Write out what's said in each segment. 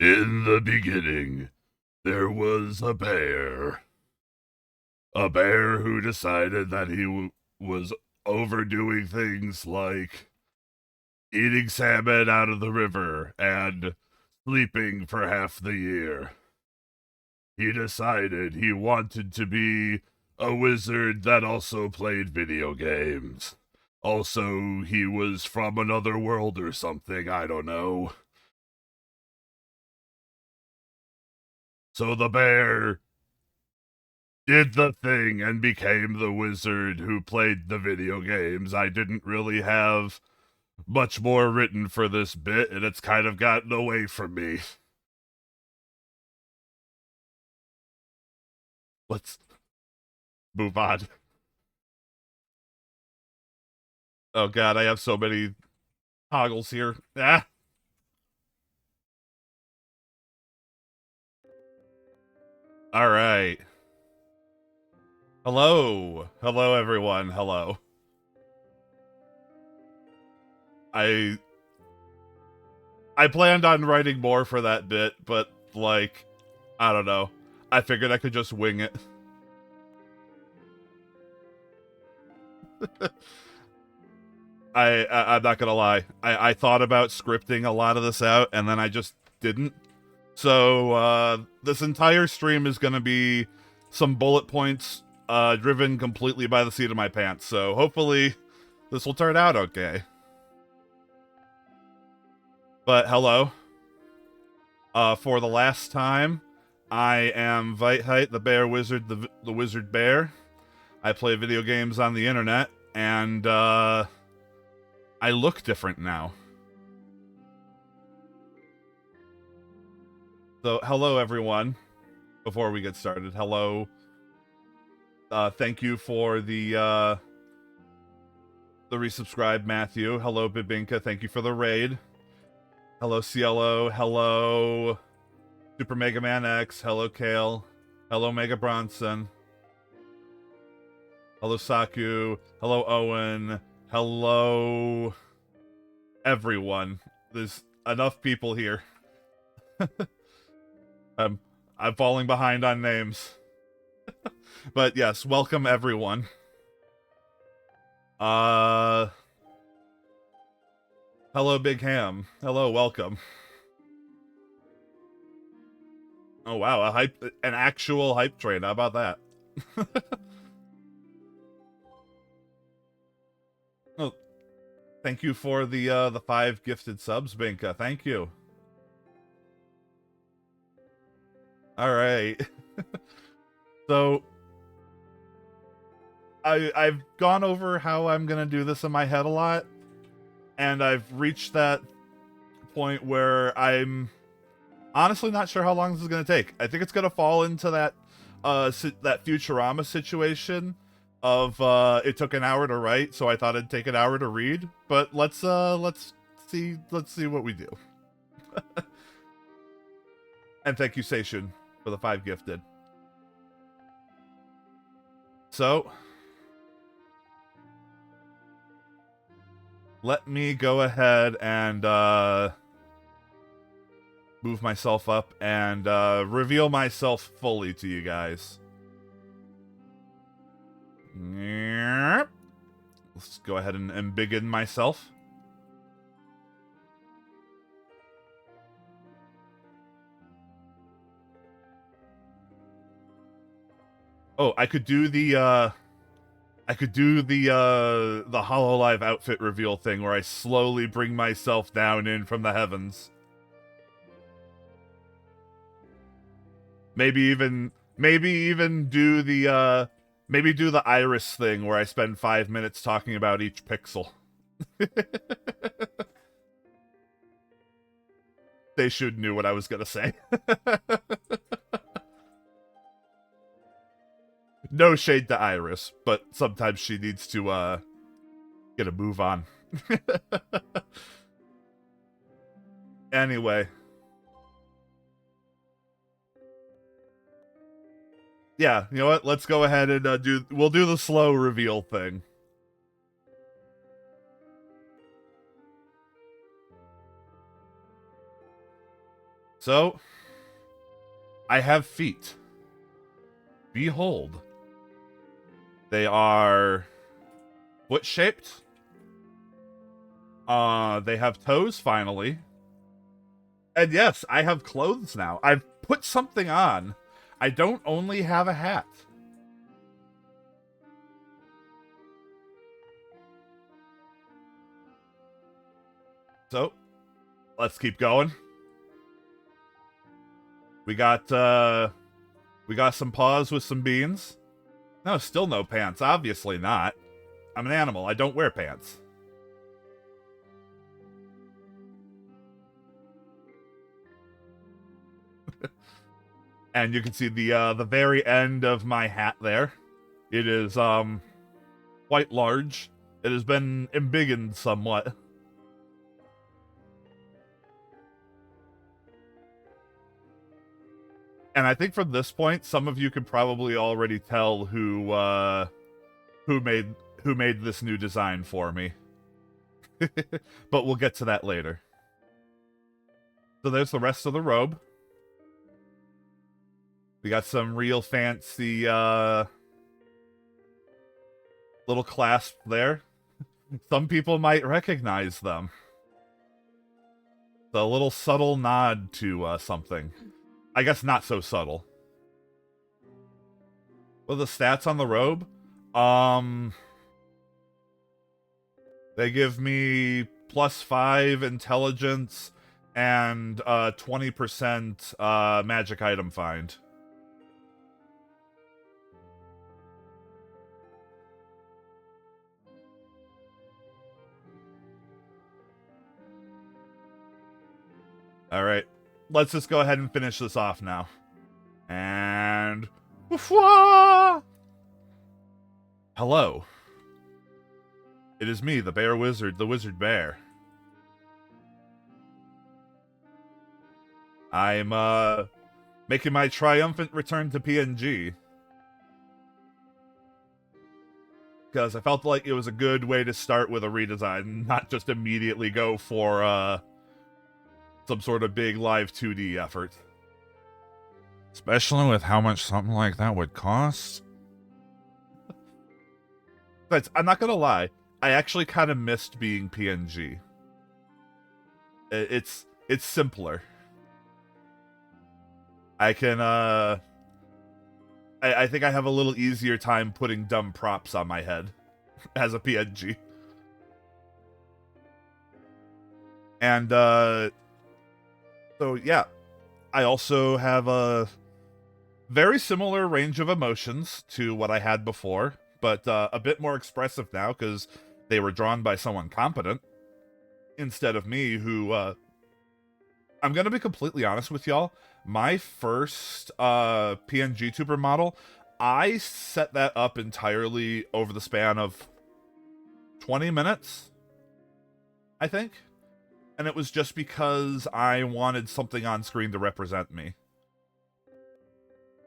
In the beginning, there was a bear. A bear who decided that he was overdoing things like eating salmon out of the river and sleeping for half the year. He decided he wanted to be a wizard that also played video games. Also, he was from another world or something, I don't know. So the bear did the thing and became the wizard who played the video games. I didn't really have much more written for this bit, and it's kind of gotten away from me. Let's move on. Oh god, I have so many toggles here. Ah! Alright. Hello. Hello, everyone. Hello. I planned on writing more for that bit, but, like, I don't know. I figured I could just wing it. I'm not gonna lie. I thought about scripting a lot of this out, and then I just didn't. So, this entire stream is gonna be some bullet points, driven completely by the seat of my pants. So, hopefully, this will turn out okay. But, hello. For the last time, I am Vite the Bear Wizard, the Wizard Bear. I play video games on the internet, and, I look different now. So, hello everyone. Before we get started, hello. Thank you for the resubscribe, Matthew. Hello, Bibinka. Thank you for the raid. Hello, CLO. Hello, Super Mega Man X. Hello, Kale. Hello, Mega Bronson. Hello, Saku. Hello, Owen. Hello, everyone. There's enough people here. I'm falling behind on names. But yes, welcome everyone. Hello, Big Ham. Hello, welcome. Oh wow, an actual hype train. How about that? Oh, thank you for the 5 gifted subs, Binka. Thank you. All right. So I've gone over how I'm gonna do this in my head a lot, and I've reached that point where I'm honestly not sure how long this is gonna take. I think it's gonna fall into that that Futurama situation of it took an hour to write, so I thought it'd take an hour to read. But let's see what we do. And thank you, Seishun, for the 5 gifted. So let me go ahead and move myself up and reveal myself fully to you guys. Let's go ahead and embiggen myself. Oh, I could do the HoloLive outfit reveal thing where I slowly bring myself down in from the heavens. Maybe even do the maybe do the iris thing where I spend 5 minutes talking about each pixel. They should knew what I was gonna say. No shade to Iris, but sometimes she needs to get a move on. Anyway. Yeah, you know what? Let's go ahead and we'll do the slow reveal thing. So, I have feet. Behold. They are foot-shaped. They have toes, finally. And yes, I have clothes now. I've put something on. I don't only have a hat. So, let's keep going. We got some paws with some beans. No, still no pants. Obviously not. I'm an animal. I don't wear pants. And you can see the very end of my hat there. It is quite large. It has been embiggened somewhat. And I think from this point, some of you could probably already tell who made this new design for me. But we'll get to that later. So there's the rest of the robe. We got some real fancy little clasp there. Some people might recognize them. The little subtle nod to something. I guess not so subtle. What are the stats on the robe? They give me +5 intelligence and 20% magic item find. Alright, let's just go ahead and finish this off now. And... Hello! It is me, the Bear Wizard, the Wizard Bear. I'm, making my triumphant return to PNG. Because I felt like it was a good way to start with a redesign, not just immediately go for, some sort of big live 2D effort. Especially with how much something like that would cost. But I'm not gonna lie, I actually kind of missed being PNG. It's simpler. I can, I think I have a little easier time putting dumb props on my head as a PNG. And, so yeah, I also have a very similar range of emotions to what I had before, but a bit more expressive now because they were drawn by someone competent instead of me who, I'm going to be completely honest with y'all. My first PNG tuber model, I set that up entirely over the span of 20 minutes, I think. And it was just because I wanted something on screen to represent me.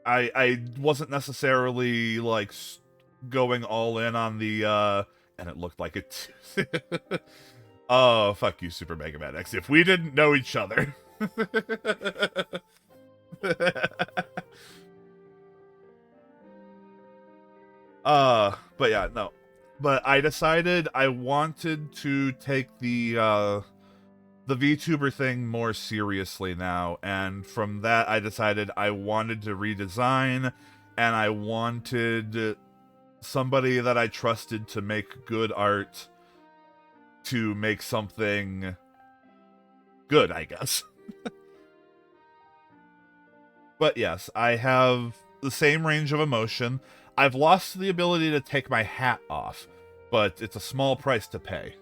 I wasn't necessarily, like, going all in on the, and it looked like it. Oh, fuck you, Super Mega Man X. If we didn't know each other. But yeah, no. But I decided I wanted to take the VTuber thing more seriously now, and from that I decided I wanted to redesign, and I wanted somebody that I trusted to make good art to make something good, I guess. But yes, I have the same range of emotion. I've lost the ability to take my hat off, but it's a small price to pay.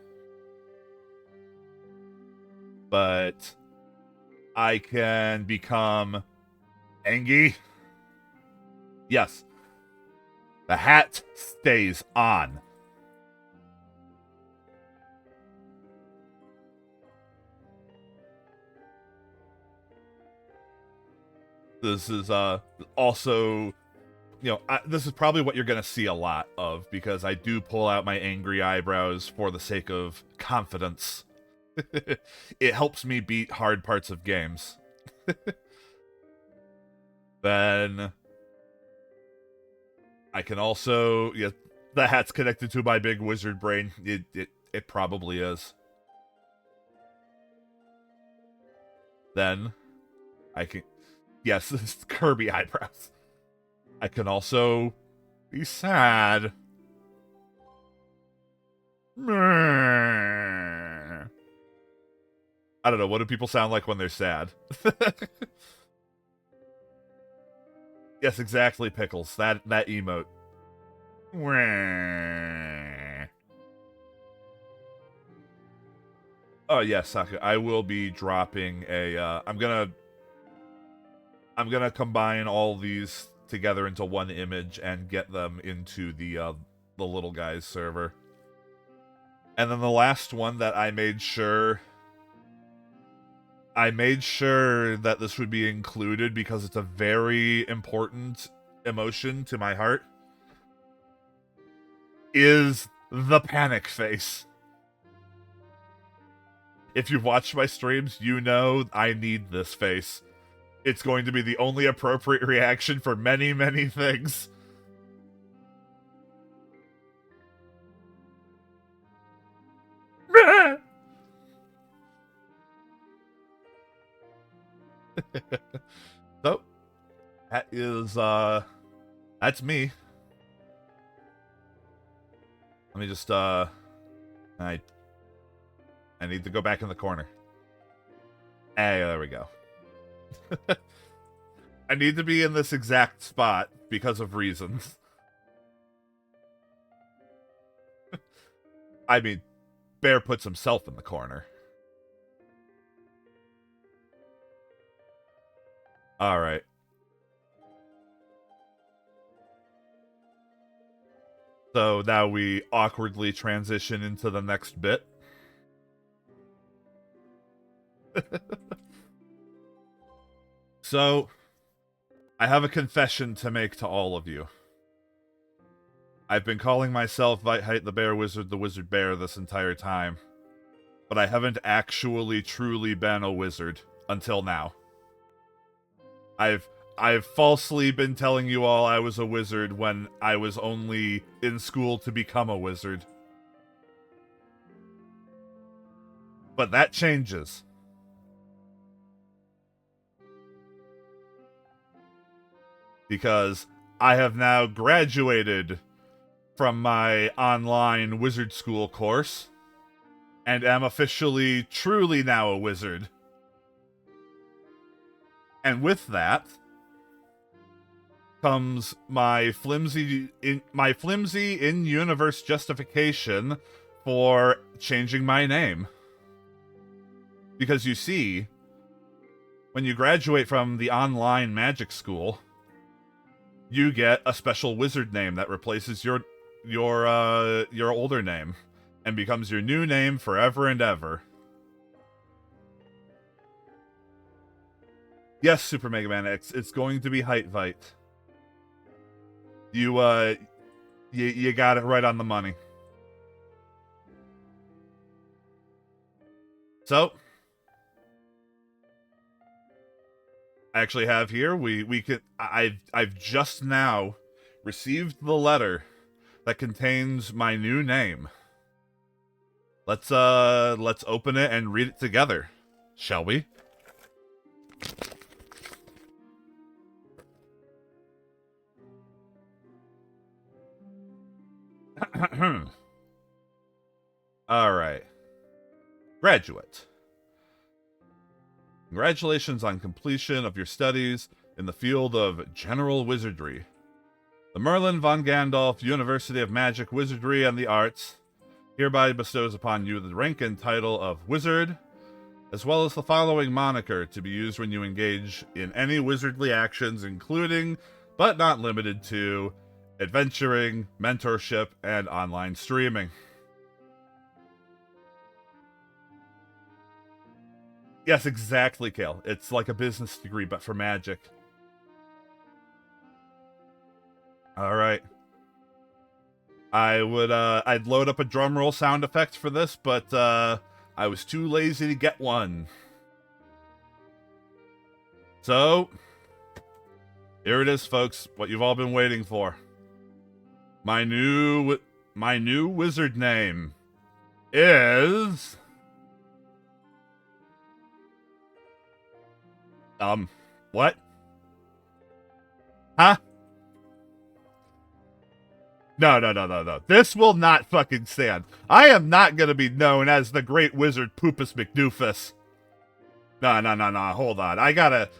But I can become Angie. Yes. The hat stays on. This is also, you know, this is probably what you're going to see a lot of, because I do pull out my angry eyebrows for the sake of confidence. It helps me beat hard parts of games. Then I can also, yeah, the hat's connected to my big wizard brain. It probably is. Then I can, yes, this is Kirby eyebrows. I can also be sad. I don't know, what do people sound like when they're sad? Yes, exactly, Pickles. That emote. Oh yes, Saka. I will be dropping a. I'm gonna combine all these together into one image and get them into the little guy's server. And then the last one that I made sure that this would be included because it's a very important emotion to my heart, is the panic face. If you've watched my streams, you know I need this face. It's going to be the only appropriate reaction for many, many things. So, that is, that's me. Let me just, I need to go back in the corner. Hey, there we go. I need to be in this exact spot because of reasons. I mean, Bear puts himself in the corner. Alright. So now we awkwardly transition into the next bit. So, I have a confession to make to all of you. I've been calling myself Vite the Bear Wizard, the Wizard Bear this entire time. But I haven't actually truly been a wizard until now. I've falsely been telling you all I was a wizard when I was only in school to become a wizard. But that changes. Because I have now graduated from my online wizard school course and am officially, truly now a wizard. And with that comes my flimsy in-universe justification for changing my name. Because you see, when you graduate from the online magic school, you get a special wizard name that replaces your older name and becomes your new name forever and ever. Yes, Super Mega Man X, it's going to be Heitvite. You got it right on the money. So, I actually have here, I've just now received the letter that contains my new name. Let's open it and read it together, shall we? Alright. Graduate. Congratulations on completion of your studies in the field of general wizardry. The Merlin von Gandalf University of Magic, Wizardry, and the Arts hereby bestows upon you the rank and title of Wizard, as well as the following moniker to be used when you engage in any wizardly actions, including, but not limited to, adventuring, mentorship, and online streaming. Yes, exactly, Kale. It's like a business degree, but for magic. Alright. I'd load up a drumroll sound effect for this, but, I was too lazy to get one. So, here it is, folks. What you've all been waiting for. My new wizard name is... What? Huh? No. This will not fucking stand. I am not gonna be known as the Great Wizard Poopus McDoofus. No. Hold on. I gotta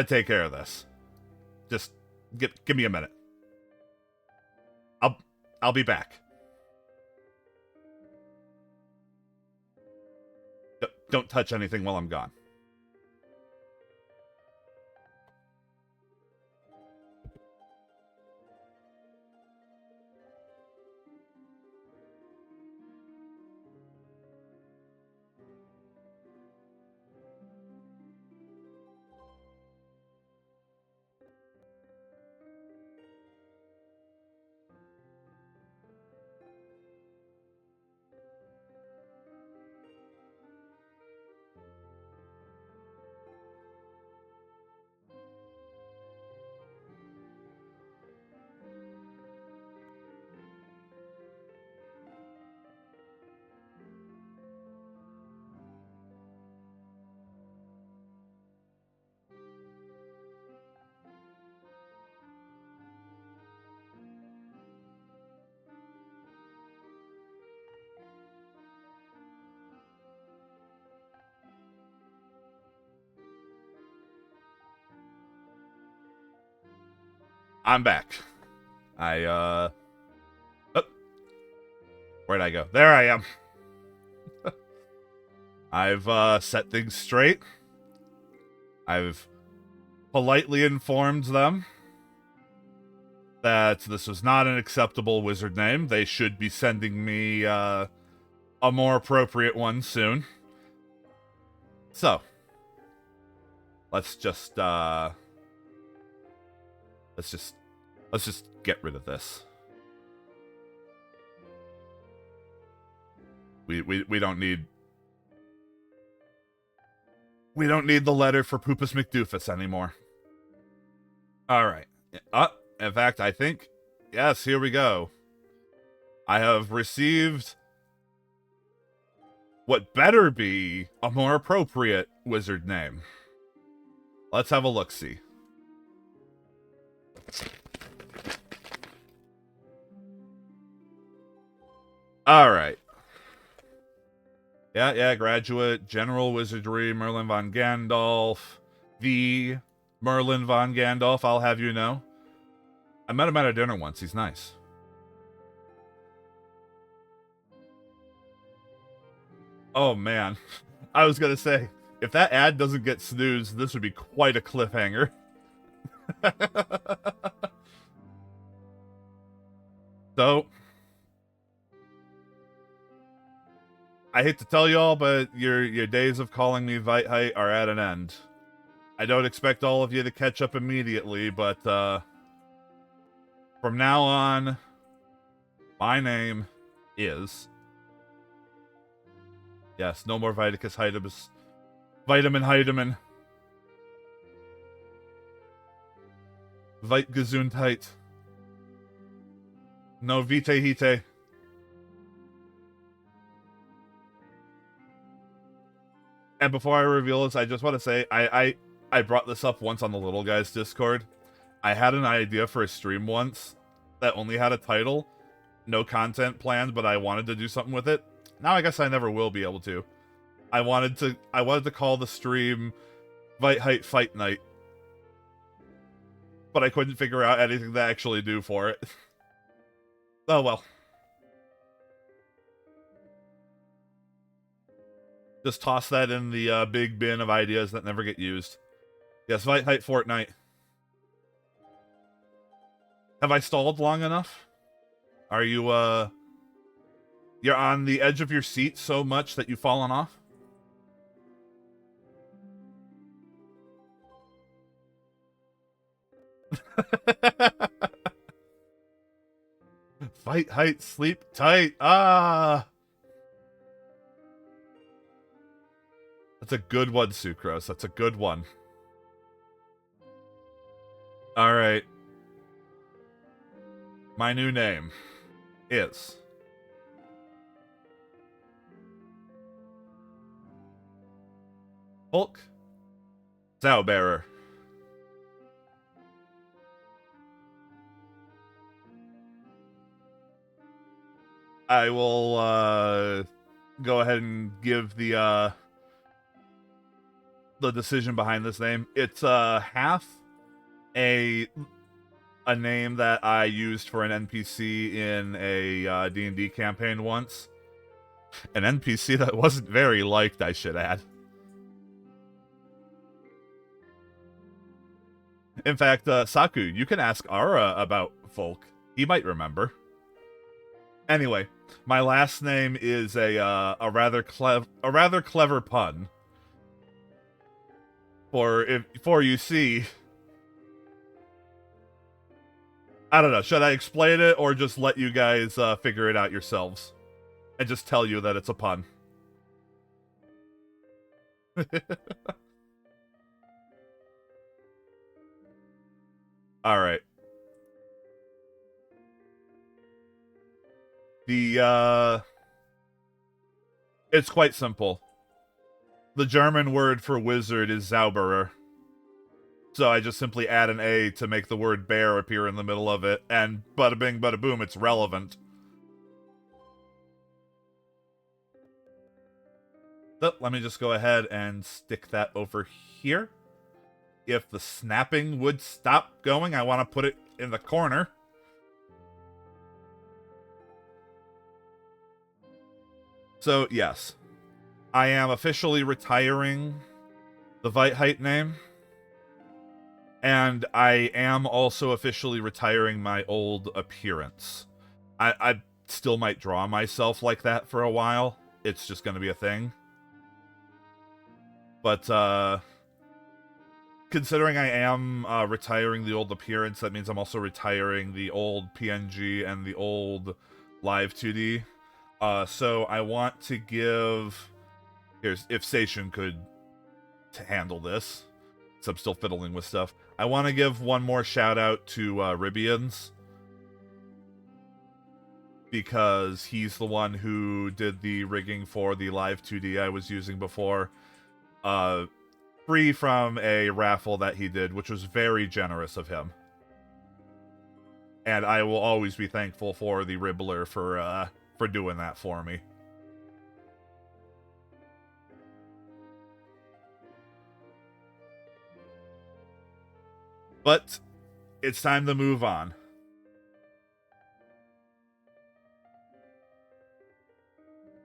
take care of this. Just give me a minute. I'll be back. Don't touch anything while I'm gone. I'm back. Oh, where'd I go? There I am. I've set things straight. I've politely informed them that this was not an acceptable wizard name. They should be sending me a more appropriate one soon. So, let's just get rid of this. We don't need the letter for Poopus McDoofus anymore. All right. In fact, I think, yes, here we go. I have received what better be a more appropriate wizard name. Let's have a look-see. All right. Yeah, graduate, general wizardry, Merlin von Gandalf, the Merlin von Gandalf, I'll have you know. I met him at a dinner once, he's nice. Oh man, I was gonna say, if that ad doesn't get snoozed, this would be quite a cliffhanger. So, I hate to tell y'all, but your days of calling me Weithheit are at an end. I don't expect all of you to catch up immediately, but from now on, my name is... Yes, no more Viticus Heidemus. Vitamin Heidemann. Gesundheit. No Vitae Hite. And before I reveal this, I just want to say, I brought this up once on the Little Guys Discord. I had an idea for a stream once that only had a title, no content planned, but I wanted to do something with it. Now I guess I never will be able to. I wanted to call the stream Weithheit Fight Night, but I couldn't figure out anything to actually do for it. Oh well. Just toss that in the big bin of ideas that never get used. Yes, Weithheit Fortnite. Have I stalled long enough? Are you, you're on the edge of your seat so much that you've fallen off? Fight height, sleep tight. Ah! That's a good one, Sucrose. That's a good one. Alright. My new name is Folke Zaubearer. I will go ahead and give the decision behind this name. It's half a name that I used for an NPC in a D&D campaign once. An NPC that wasn't very liked, I should add. In fact, Saku, you can ask Ara about Folke. He might remember. Anyway, my last name is a rather clever pun. For you see, I don't know. Should I explain it or just let you guys figure it out yourselves, and just tell you that it's a pun? All right. It's quite simple. The German word for wizard is Zauberer. So I just simply add an A to make the word bear appear in the middle of it, and bada bing, bada boom, it's relevant. So let me just go ahead and stick that over here. If the snapping would stop going, I want to put it in the corner. So, yes. I am officially retiring the Weitheit name. And I am also officially retiring my old appearance. I still might draw myself like that for a while. It's just going to be a thing. But, considering I am retiring the old appearance, that means I'm also retiring the old PNG and the old live 2D. So I want to give... Here's if Seishin could handle this, so I'm still fiddling with stuff. I want to give one more shout out to Ribians, because he's the one who did the rigging for the live 2D I was using before, free from a raffle that he did, which was very generous of him. And I will always be thankful for the Ribbler for doing that for me. But it's time to move on.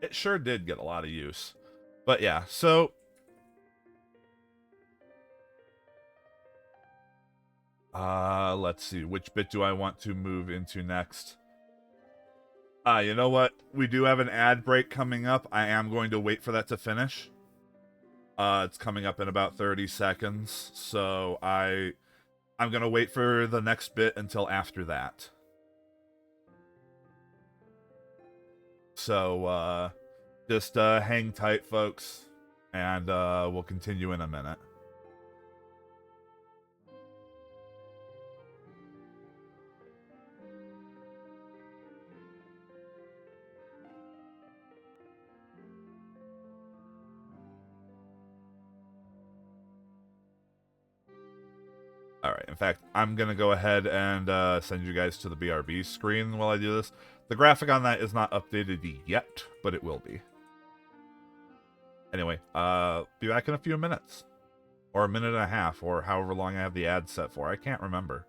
It sure did get a lot of use. But yeah, so... let's see. Which bit do I want to move into next? You know what? We do have an ad break coming up. I am going to wait for that to finish. It's coming up in about 30 seconds. So I'm going to wait for the next bit until after that. So, just hang tight, folks, and we'll continue in a minute. Alright, in fact, I'm going to go ahead and send you guys to the BRB screen while I do this. The graphic on that is not updated yet, but it will be. Anyway, be back in a few minutes. Or a minute and a half, or however long I have the ad set for. I can't remember.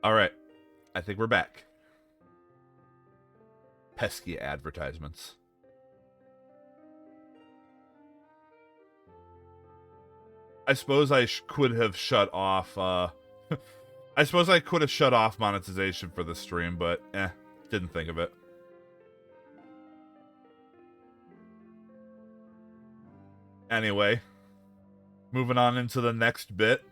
Alright. I think we're back. Pesky advertisements. I suppose I could have shut off, I suppose I could have shut off monetization for the stream, but didn't think of it. Anyway, moving on into the next bit.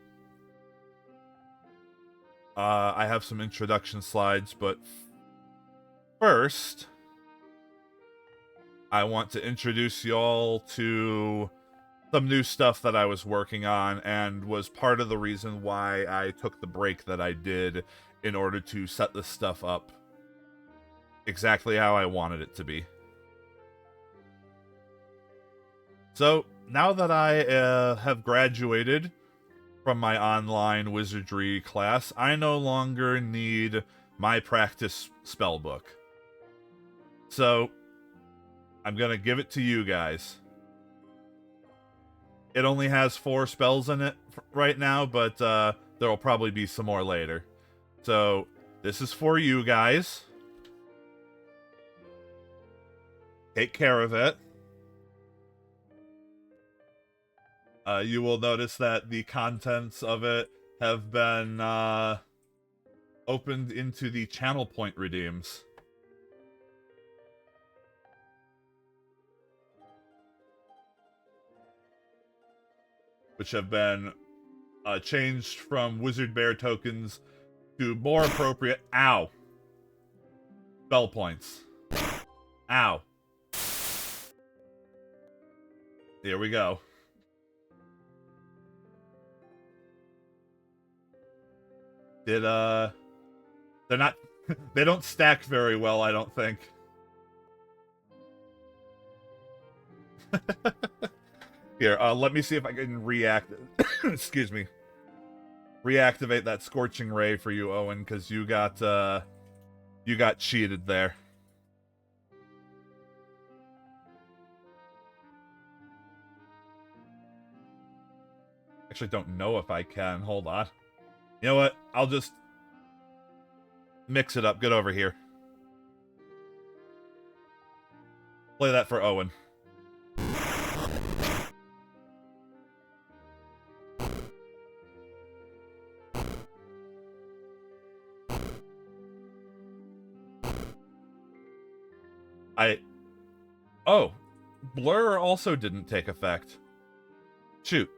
I have some introduction slides, but first, I want to introduce y'all to some new stuff that I was working on and was part of the reason why I took the break that I did in order to set this stuff up exactly how I wanted it to be. So, now that I have graduated from my online wizardry class, I no longer need my practice spellbook. So, I'm gonna give it to you guys. It only has 4 spells in it right now, but there will probably be some more later. So, this is for you guys. Take care of it. You will notice that the contents of it have been opened into the channel point redeems. Which have been changed from Wizard Bear tokens to more appropriate... Ow! Spell points. Ow. Here we go. They're not... They don't stack very well, I don't think. Here, let me see if I can excuse me. Reactivate that Scorching Ray for you, Owen, because you got cheated there. Actually, don't know if I can. Hold on. You know what? I'll just mix it up. Get over here. Play that for Owen. Oh, Blur also didn't take effect. Shoot.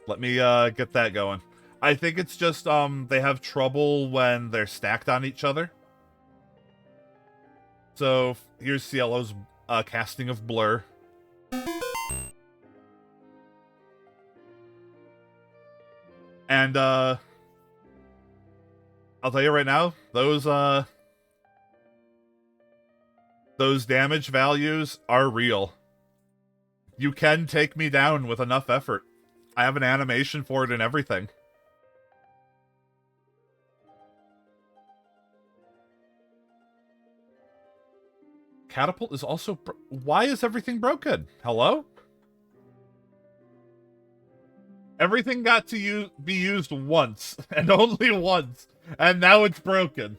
Let me get that going. I think it's just they have trouble when they're stacked on each other. So here's Cielo's casting of Blur. And I'll tell you right now, those damage values are real. You can take me down with enough effort. I have an animation for it and everything. Catapult is also... Why is everything broken? Hello? Everything got to be used once, and only once, and now it's broken.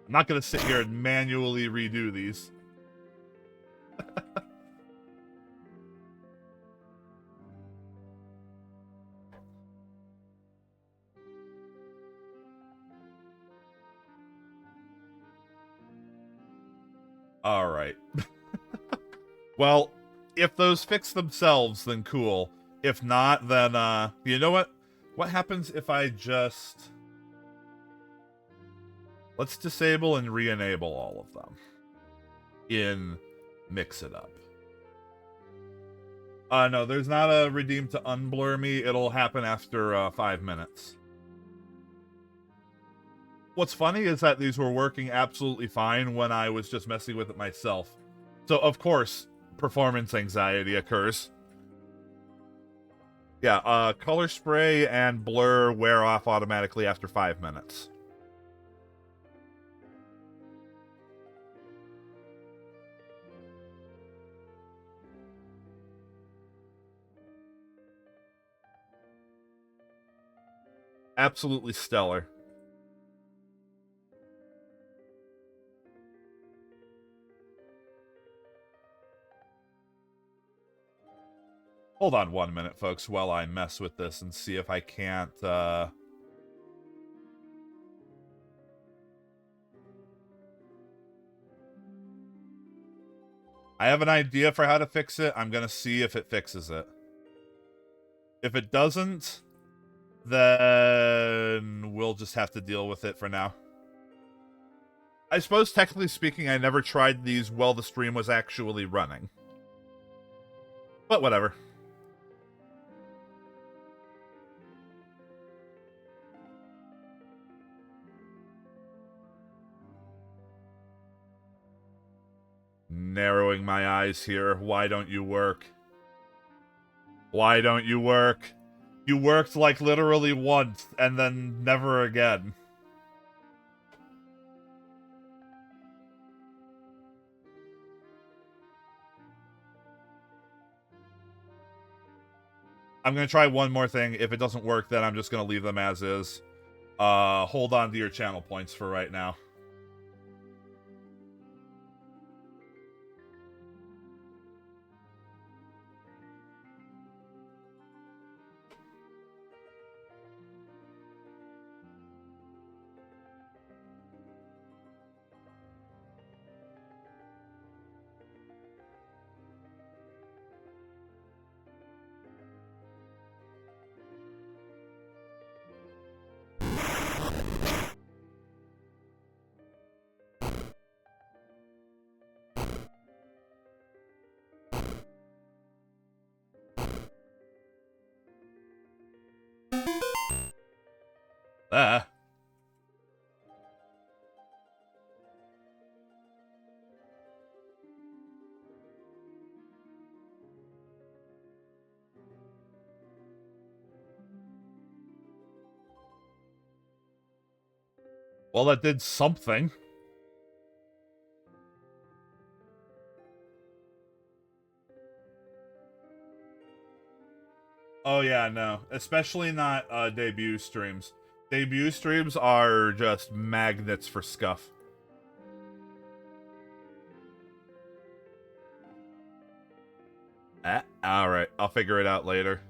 I'm not gonna sit here and manually redo these. Alright. Well, if those fix themselves, then cool. If not, then, you know what? What happens if I just... Let's disable and re-enable all of them. In Mix It Up. No, there's not a redeem to unblur me. It'll happen after 5 minutes. What's funny is that these were working absolutely fine when I was just messing with it myself. So, of course, performance anxiety occurs. Yeah, color spray and blur wear off automatically after 5 minutes. Absolutely stellar. Hold on 1 minute, folks, while I mess with this and see if I can't, I have an idea for how to fix it. I'm gonna see if it fixes it. If it doesn't, then we'll just have to deal with it for now. I suppose, technically speaking, I never tried these while the stream was actually running. But whatever. Narrowing my eyes here. Why don't you work? Why don't you work? You worked like literally once and then never again. I'm gonna try one more thing. If it doesn't work, then I'm just gonna leave them as is. Hold on to your channel points for right now. Ah. Well, that did something. Oh yeah, no. Especially not debut streams. Debut streams are just magnets for scuff. Alright, I'll figure it out later.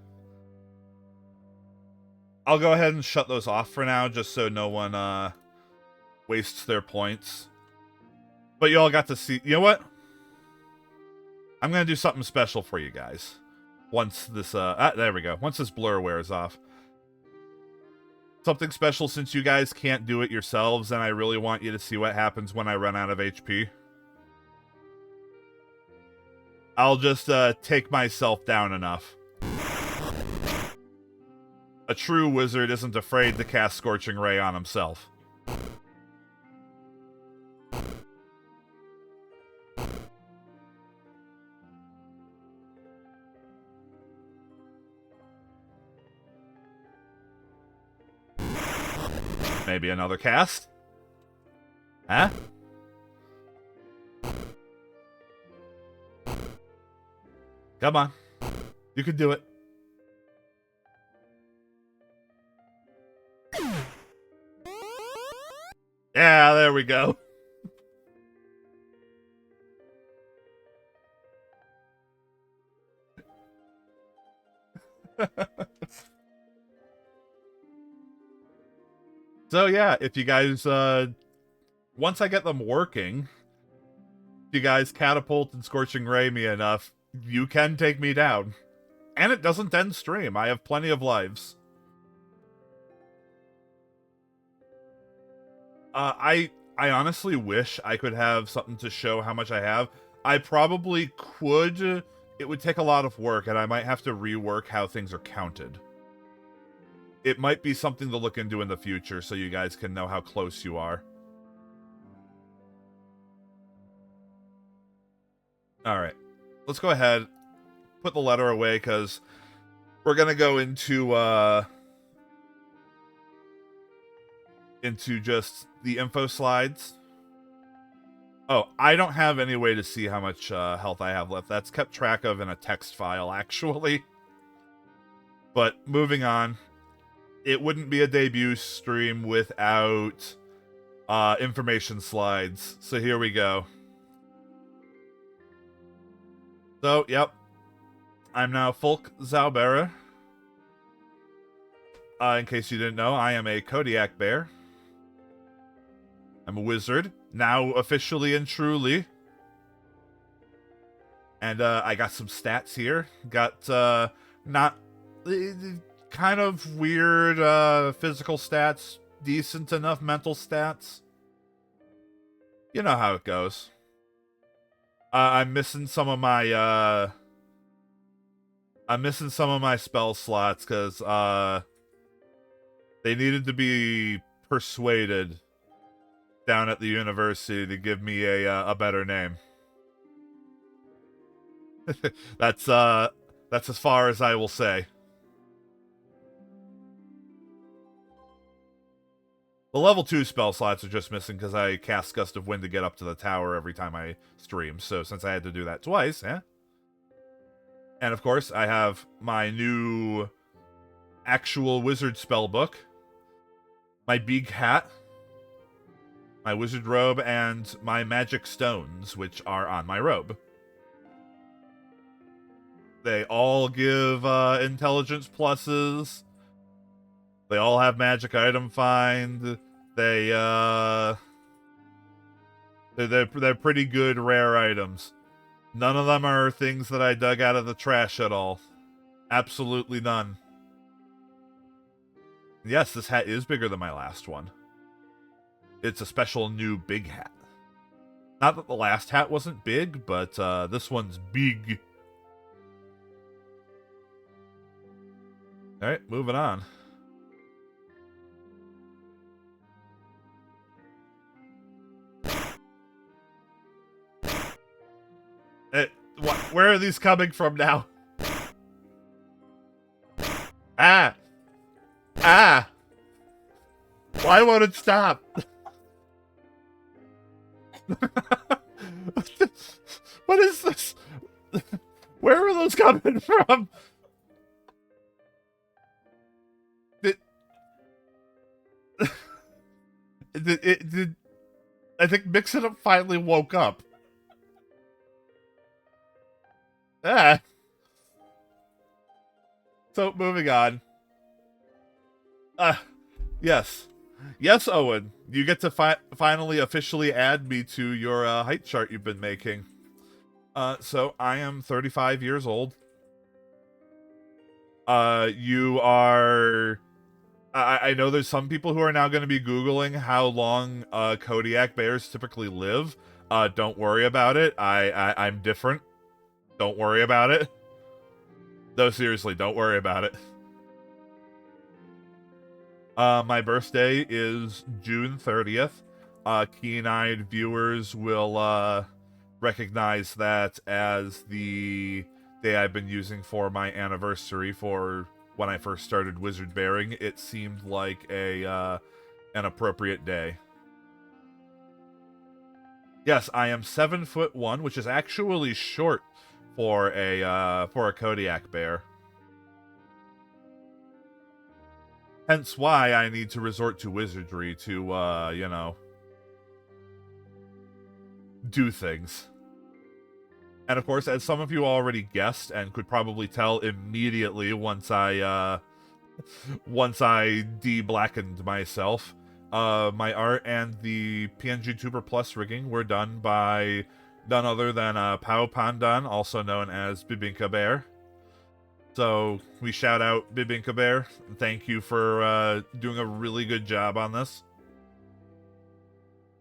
I'll go ahead and shut those off for now, just so no one wastes their points. But you all got to see... You know what? I'm gonna do something special for you guys. Once this, there we go. Once this blur wears off. Something special since you guys can't do it yourselves, and I really want you to see what happens when I run out of HP. I'll just, take myself down enough. A true wizard isn't afraid to cast Scorching Ray on himself. Maybe another cast? Huh? Come on. You can do it. Yeah, there we go. So yeah, if you guys, once I get them working, if you guys catapult and Scorching Ray me enough, you can take me down. And it doesn't end stream. I have plenty of lives. I honestly wish I could have something to show how much I have. I probably could. It would take a lot of work, and I might have to rework how things are counted. It might be something to look into in the future, so you guys can know how close you are. Alright. Let's go ahead, put the letter away, because we're going to go into just the info slides. Oh, I don't have any way to see how much health I have left. That's kept track of in a text file, actually. But moving on. it wouldn't be a debut stream without information slides. So here we go. So, yep. I'm now Folke Zaubearer. In case you didn't know, I am a Kodiak bear. I'm a wizard, now officially and truly. And I got some stats here. Got not kind of weird physical stats, decent enough mental stats. You know how it goes. I'm missing some of my spell slots because they needed to be persuaded down at the university to give me a better name. That's as far as I will say. The level 2 spell slots are just missing because I cast Gust of Wind to get up to the tower every time I stream. So since I had to do that twice, yeah. And of course, I have my new actual wizard spell book, my big hat, my wizard robe, and my magic stones, which are on my robe. They all give intelligence pluses. They all have magic item find. They're pretty good rare items. None of them are things that I dug out of the trash at all. Absolutely none. Yes, this hat is bigger than my last one. It's a special new big hat. Not that the last hat wasn't big, but this one's big. Alright, moving on. Where are these coming from now? Ah! Ah! Why won't it stop? What is this? Where are those coming from? I think Mix-It-Up finally woke up. Ah. So, moving on. Yes. Yes, Owen. You get to finally officially add me to your height chart you've been making. So, I am 35 years old. You are... I know there's some people who are now going to be Googling how long Kodiak bears typically live. Don't worry about it. I'm different. Don't worry about it. No, seriously, don't worry about it. My birthday is June 30th. Keen-eyed viewers will recognize that as the day I've been using for my anniversary for when I first started wizard bearing. It seemed like an appropriate day. Yes, I am 7'1", which is actually short for a Kodiak bear. Hence why I need to resort to wizardry to, you know, do things. And of course, as some of you already guessed and could probably tell immediately once I de-blackened myself, my art and the PNG Tuber Plus rigging were done by none other than Pau Pandan, also known as Bibinka Bear. So we shout out Bibinka Bear. Thank you for doing a really good job on this.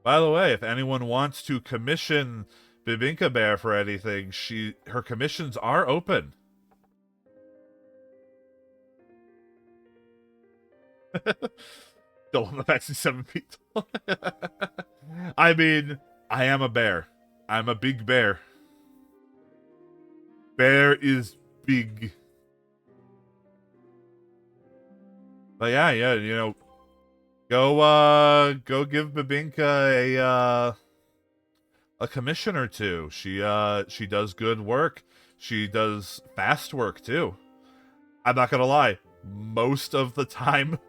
By the way, if anyone wants to commission Bibinka Bear for anything, her commissions are open. Don't want the actually 7 feet tall. I mean, I am a bear. I'm a big bear. Bear is big. But yeah, you know, go give Bibinka a commission or two. She does good work. She does fast work too. I'm not gonna lie. most of the time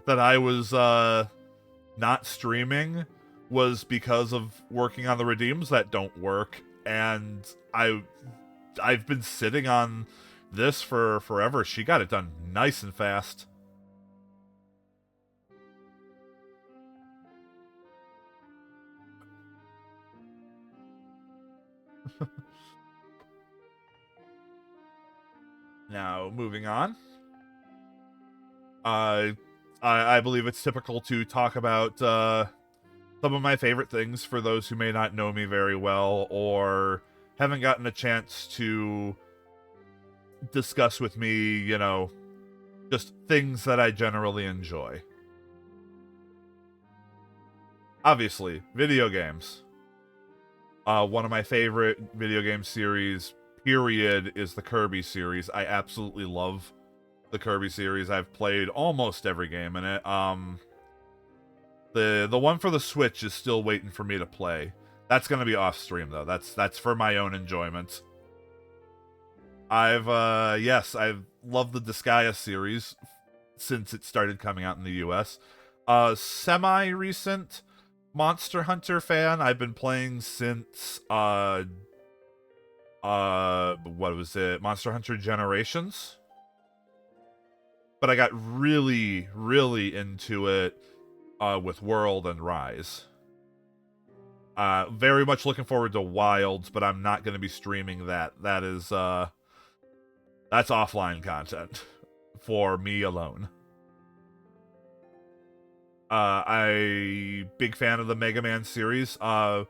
that I was not streaming was because of working on the redeems that don't work, and I've been sitting on this for forever. She got it done nice and fast. Now, moving on. I believe it's typical to talk about some of my favorite things for those who may not know me very well or haven't gotten a chance to discuss with me, you know, just things that I generally enjoy. Obviously, video games. One of my favorite video game series, period, is the Kirby series. I absolutely love the Kirby series. I've played almost every game in it. The one for the Switch is still waiting for me to play. That's gonna be off stream though. That's for my own enjoyment. I've loved the Disgaea series since it started coming out in the US. Semi-recent Monster Hunter fan. I've been playing since what was it? Monster Hunter Generations. But I got really, really into it with World and Rise. Very much looking forward to Wilds, but I'm not going to be streaming that. That is that's offline content for me alone. I big fan of the Mega Man series. I've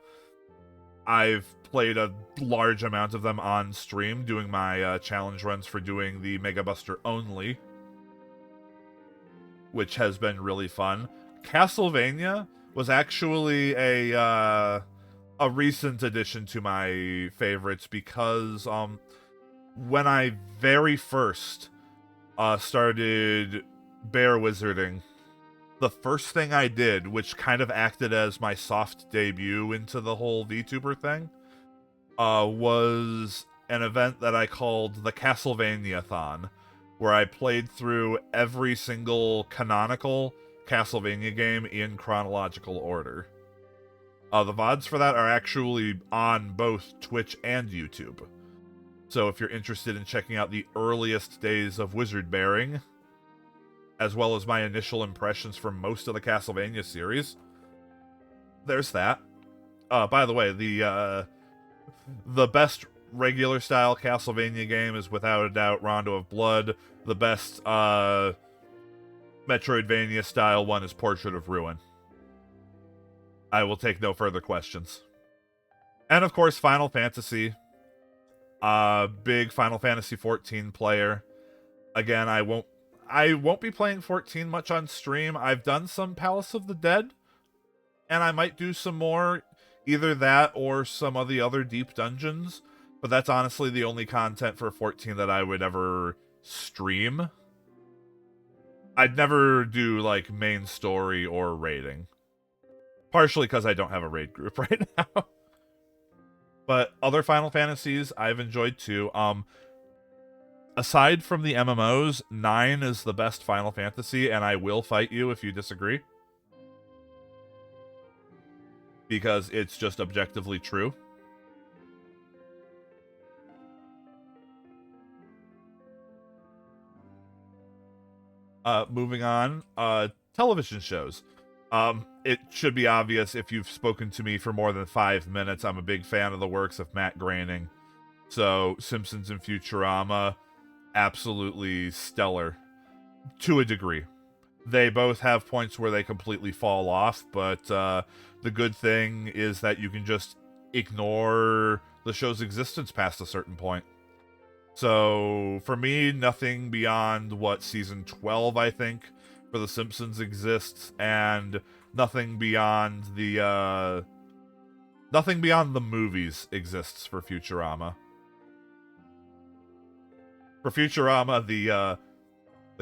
played a large amount of them on stream, doing my challenge runs for doing the Mega Buster only, which has been really fun. Castlevania was actually a recent addition to my favorites because when I very first started bear wizarding, the first thing I did, which kind of acted as my soft debut into the whole VTuber thing, was an event that I called the Castlevania-thon, where I played through every single canonical Castlevania game in chronological order. The VODs for that are actually on both Twitch and YouTube. So if you're interested in checking out the earliest days of wizard bearing, as well as my initial impressions from most of the Castlevania series, there's that. By the way, the best regular style Castlevania game is without a doubt Rondo of Blood. The best Metroidvania style one is Portrait of Ruin. I will take no further questions. And of course, Final Fantasy. Big Final Fantasy 14 player. Again, I won't be playing 14 much on stream. I've done some Palace of the Dead, and I might do some more, either that or some of the other deep dungeons, but that's honestly the only content for 14 that I would ever stream. I'd never do, like, main story or raiding. Partially because I don't have a raid group right now. But other Final Fantasies I've enjoyed too. Aside from the MMOs, 9 is the best Final Fantasy, and I will fight you if you disagree. Because it's just objectively true. Moving on, television shows. It should be obvious if you've spoken to me for more than 5 minutes, I'm a big fan of the works of Matt Groening. So, Simpsons and Futurama, absolutely stellar. To a degree. They both have points where they completely fall off, but the good thing is that you can just ignore the show's existence past a certain point. So, for me, nothing beyond what season 12, I think, for The Simpsons exists, and nothing beyond the movies exists for Futurama. For Futurama, the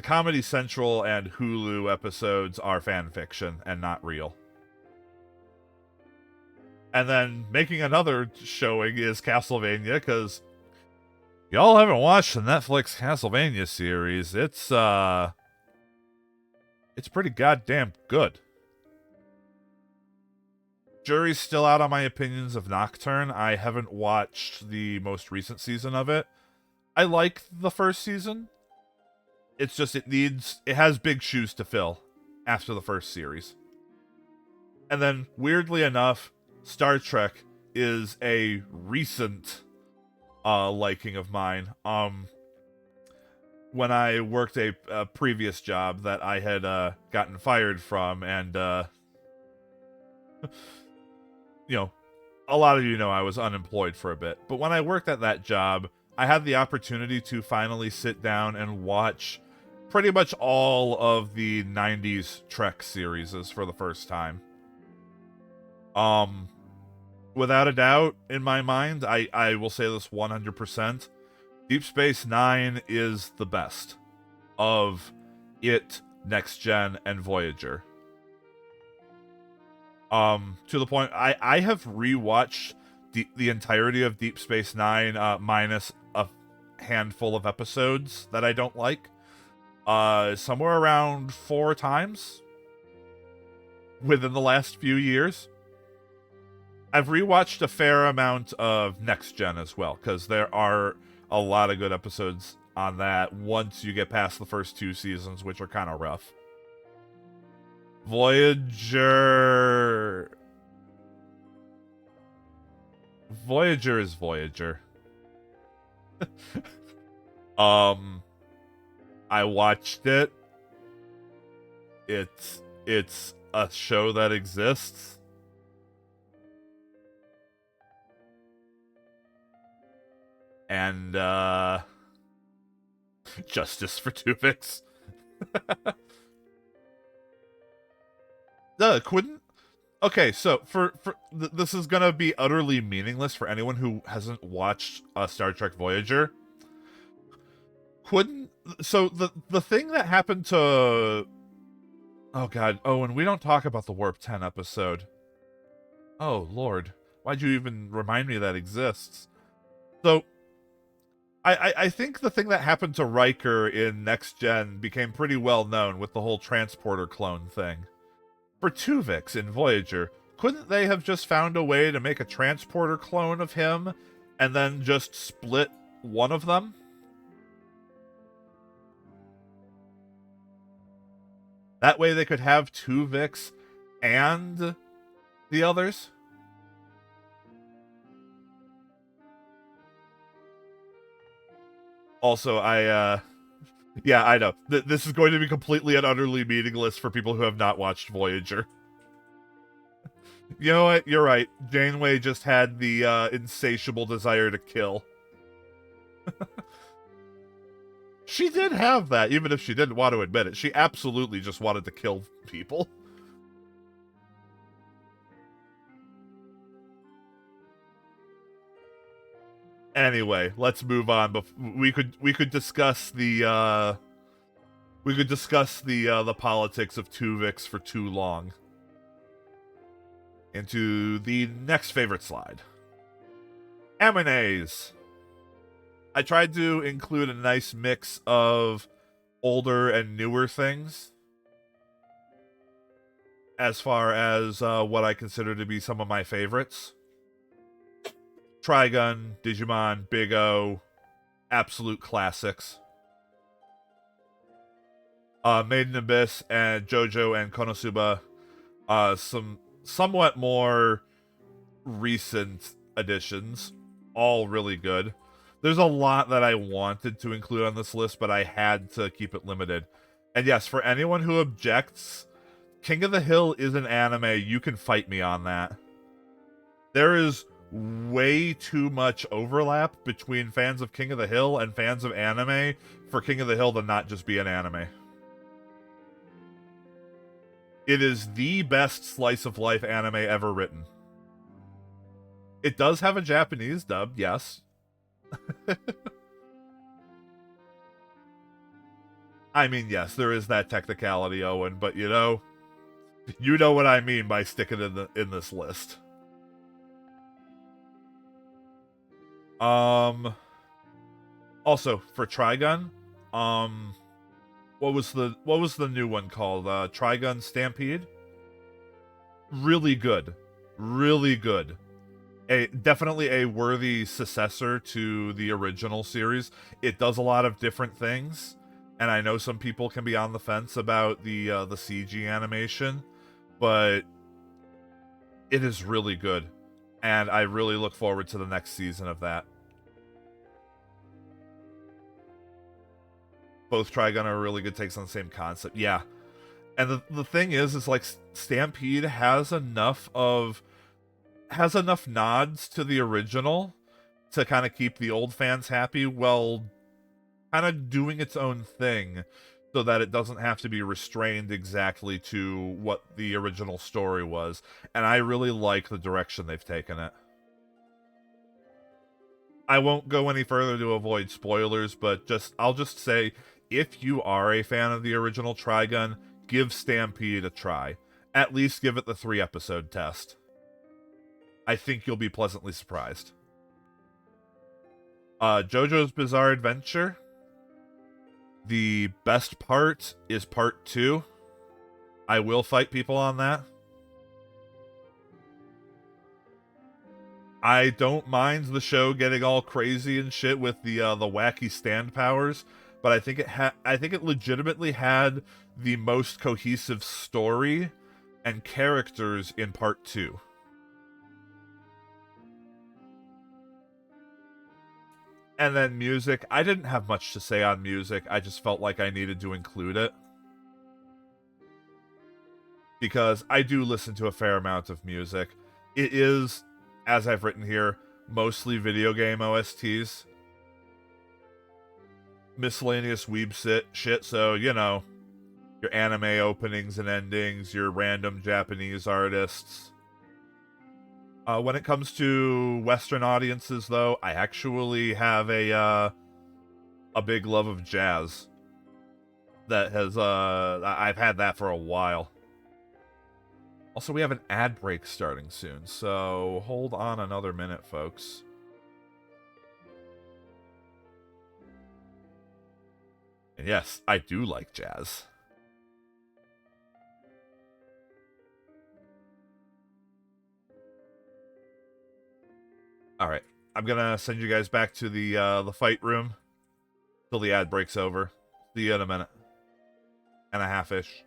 Comedy Central and Hulu episodes are fan fiction and not real. And then making another showing is Castlevania, because Y'all haven't watched the Netflix Castlevania series. It's pretty goddamn good. Jury's still out on my opinions of Nocturne. I haven't watched the most recent season of it. I like the first season. It's just it has big shoes to fill after the first series. And then, weirdly enough, Star Trek is a recent liking of mine. When I worked a previous job that I had gotten fired from, and you know, a lot of you know I was unemployed for a bit. But when I worked at that job, I had the opportunity to finally sit down and watch pretty much all of the 90s Trek series for the first time. Without a doubt, in my mind, I will say this 100%. Deep Space Nine is the best of it, Next Gen, and Voyager. To the point, I have rewatched the entirety of Deep Space Nine, minus a handful of episodes that I don't like. Somewhere around 4 times within the last few years. I've rewatched a fair amount of Next Gen as well, because there are a lot of good episodes on that once you get past the first 2 seasons, which are kind of rough. Voyager is Voyager. I watched it. It's a show that exists. And justice for Tuvix. Couldn't. Okay, so this is gonna be utterly meaningless for anyone who hasn't watched Star Trek Voyager. So the thing that happened to, oh god, and we don't talk about the Warp 10 episode. Oh lord, why'd you even remind me that exists? So I think the thing that happened to Riker in Next Gen became pretty well known with the whole transporter clone thing. For Tuvix in Voyager, couldn't they have just found a way to make a transporter clone of him and then just split one of them? That way they could have Tuvix and the others? Also, yeah, I know. This is going to be completely and utterly meaningless for people who have not watched Voyager. You know what? You're right. Janeway just had the insatiable desire to kill. She did have that, even if she didn't want to admit it. She absolutely just wanted to kill people. Anyway, let's move on. But we could discuss the politics of Tuvix for too long. Into the next favorite slide. M&As. I tried to include a nice mix of older and newer things as far as what I consider to be some of my favorites. Trigun, Digimon, Big O, absolute classics. Made in Abyss and JoJo and Konosuba, some somewhat more recent additions, all really good. There's a lot that I wanted to include on this list, but I had to keep it limited. And yes, for anyone who objects, King of the Hill is an anime. You can fight me on that. There is way too much overlap between fans of King of the Hill and fans of anime for King of the Hill to not just be an anime. It is the best slice of life anime ever written. It does have a Japanese dub, yes. I mean, yes, there is that technicality, Owen, but you know what I mean by sticking in this list. Also for Trigun, what was the new one called? Trigun Stampede. Really good, really good. Definitely a worthy successor to the original series. It does a lot of different things, and I know some people can be on the fence about the CG animation, but it is really good, and I really look forward to the next season of that. Both Trigun are really good takes on the same concept. Yeah. And the thing is like Stampede has enough nods to the original to kind of keep the old fans happy while kind of doing its own thing so that it doesn't have to be restrained exactly to what the original story was. And I really like the direction they've taken it. I won't go any further to avoid spoilers, but I'll just say, if you are a fan of the original Trigun, give Stampede a try. At least give it the 3-episode test. I think you'll be pleasantly surprised. JoJo's Bizarre Adventure. The best part is part 2. I will fight people on that. I don't mind the show getting all crazy and shit with the wacky stand powers, but I think it legitimately had the most cohesive story and characters in part 2. And then music, I didn't have much to say on music. I just felt like I needed to include it. Because I do listen to a fair amount of music. It is, as I've written here, mostly video game OSTs. Miscellaneous weeb shit, so, you know, your anime openings and endings, your random Japanese artists. When it comes to Western audiences, though, I actually have a big love of jazz. That has, I've had that for a while. Also, we have an ad break starting soon, so hold on another minute, folks. And yes, I do like jazz. Alright, I'm gonna send you guys back to the fight room till the ad break's over. See you in a minute. And a half-ish.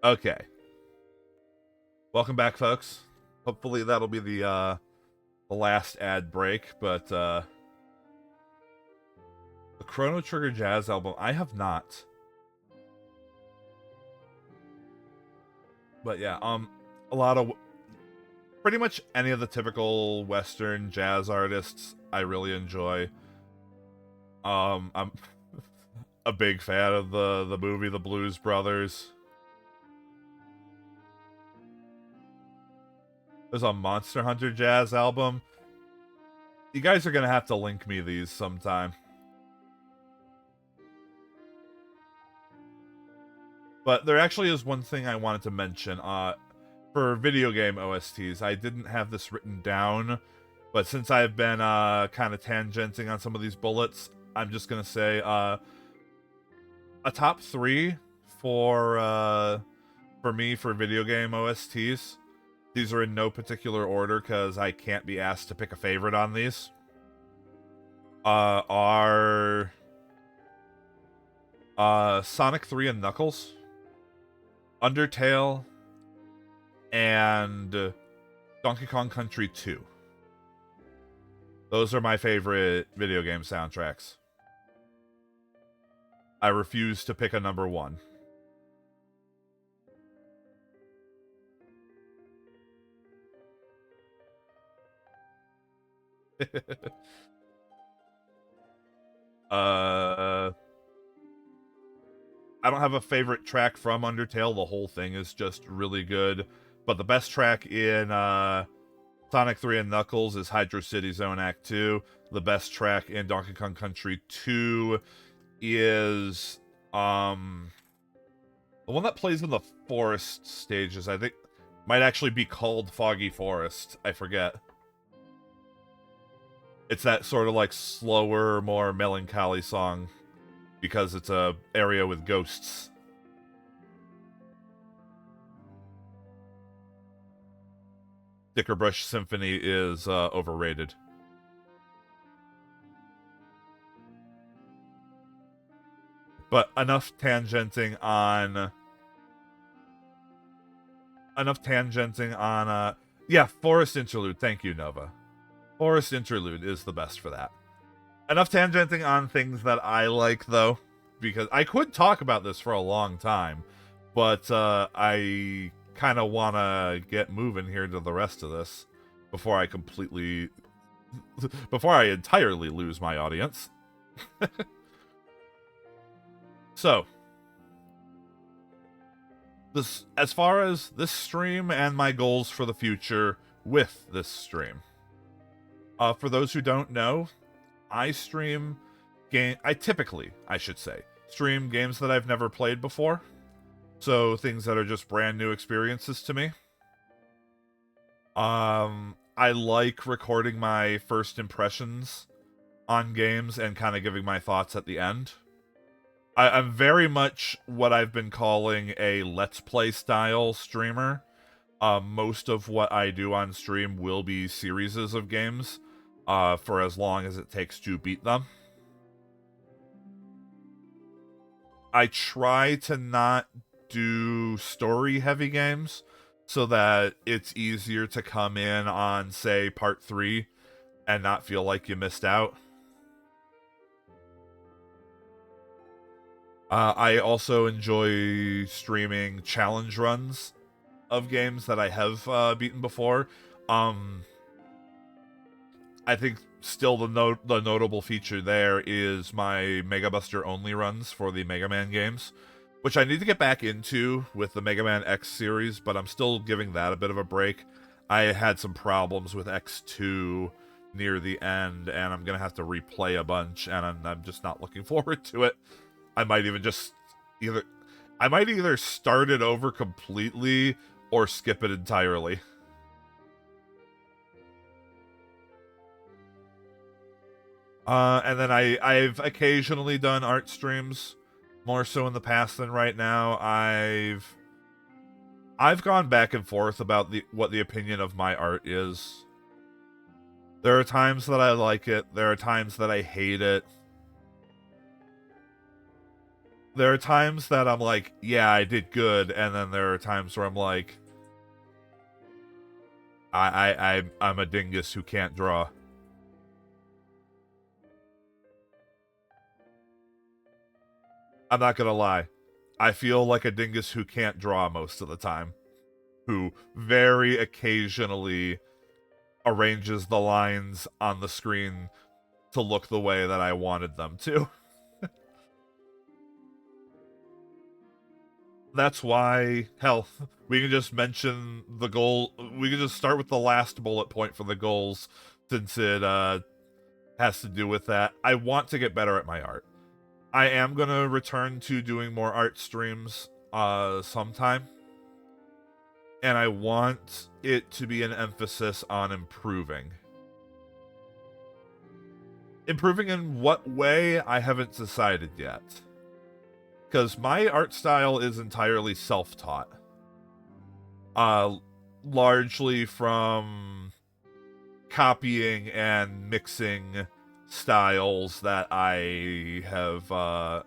Okay. Welcome back, folks. Hopefully that'll be the last ad break, but the Chrono Trigger Jazz album, I have not. But yeah, a lot of pretty much any of the typical Western jazz artists I really enjoy. I'm a big fan of the movie The Blues Brothers. There's a Monster Hunter Jazz album. You guys are gonna have to link me these sometime. But there actually is one thing I wanted to mention. For video game OSTs, I didn't have this written down, but since I've been kind of tangenting on some of these bullets, I'm just gonna say a top 3 for me for video game OSTs. These are in no particular order because I can't be asked to pick a favorite on these. Are Sonic 3 and Knuckles, Undertale, and Donkey Kong Country 2. Those are my favorite video game soundtracks. I refuse to pick a number 1. I don't have a favorite track from Undertale. The whole thing is just really good. But the best track in Sonic 3 and Knuckles is Hydro City Zone Act 2. The best track in Donkey Kong Country 2 is the one that plays in the forest stages. I think might actually be called Foggy Forest. I forget. It's that sort of like slower, more melancholy song because it's a area with ghosts. Stickerbrush Symphony is overrated. But enough tangenting on yeah, Forest Interlude. Thank you, Nova. Forest Interlude is the best for that. Enough tangenting on things that I like, though, because I could talk about this for a long time, but I kind of want to get moving here to the rest of this before I entirely lose my audience. So, as far as this stream and my goals for the future with this stream. For those who don't know, I stream I should say, stream games that I've never played before. So things that are just brand new experiences to me. I like recording my first impressions on games and kind of giving my thoughts at the end. I'm very much what I've been calling a Let's Play style streamer. Most of what I do on stream will be series of games, for as long as it takes to beat them. I try to not do story-heavy games so that it's easier to come in on, say, part 3 and not feel like you missed out. I also enjoy streaming challenge runs of games that I have beaten before. I think still the notable feature there is my Mega Buster only runs for the Mega Man games, which I need to get back into with the Mega Man X series, but I'm still giving that a bit of a break. I had some problems with X2 near the end, and I'm going to have to replay a bunch, and I'm just not looking forward to it. I might even just either start it over completely or skip it entirely. And then I've occasionally done art streams, more so in the past than right now. I've gone back and forth about what the opinion of my art is. There are times that I like it, there are times that I hate it. there are times that I'm like, yeah, I did good, and then there are times where I'm like, I'm a dingus who can't draw. I'm not gonna lie. I feel like a dingus who can't draw most of the time, who very occasionally arranges the lines on the screen to look the way that I wanted them to. That's why, hell, we can just mention the goal. We can just start with the last bullet point for the goals, since it has to do with that. I want to get better at my art. I am going to return to doing more art streams sometime. And I want it to be an emphasis on improving. Improving in what way, I haven't decided yet. Because my art style is entirely self-taught. Largely from copying and mixing styles that I have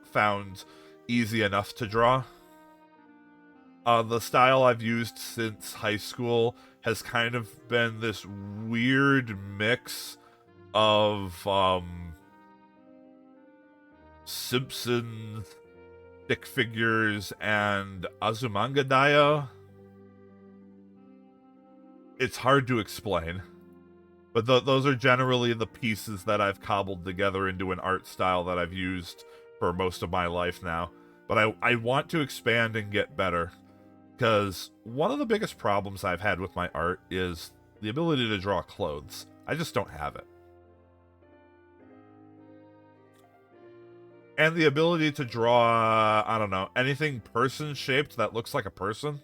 found easy enough to draw. The style I've used since high school has kind of been this weird mix of Simpsons, stick figures, and Azumanga Daioh. It's hard to explain, but those are generally the pieces that I've cobbled together into an art style that I've used for most of my life now. But I want to expand and get better, because one of the biggest problems I've had with my art is the ability to draw clothes. I just don't have it. And the ability to draw, I don't know, anything person-shaped that looks like a person.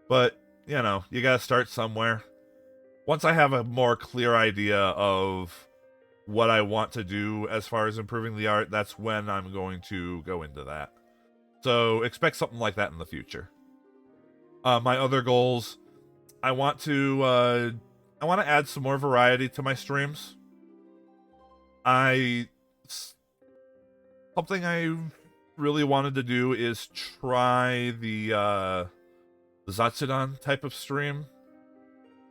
But, you know, you gotta start somewhere. Once I have a more clear idea of what I want to do as far as improving the art, that's when I'm going to go into that. So expect something like that in the future. My other goals, I want to add some more variety to my streams. Something I really wanted to do is try the Zatsudan type of stream.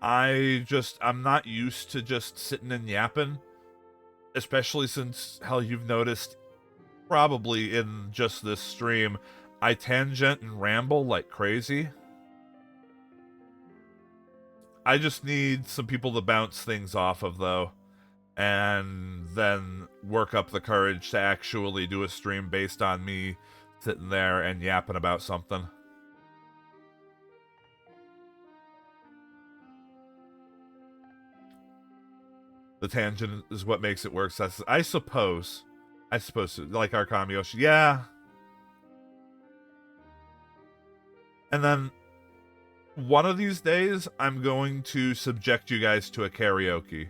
I'm not used to just sitting and yapping, especially since, hell, you've noticed probably in just this stream, I tangent and ramble like crazy. I just need some people to bounce things off of, though, and then work up the courage to actually do a stream based on me sitting there and yapping about something. The tangent is what makes it work. So I suppose, like our Kamiyoshi. Yeah. And then one of these days, I'm going to subject you guys to a karaoke.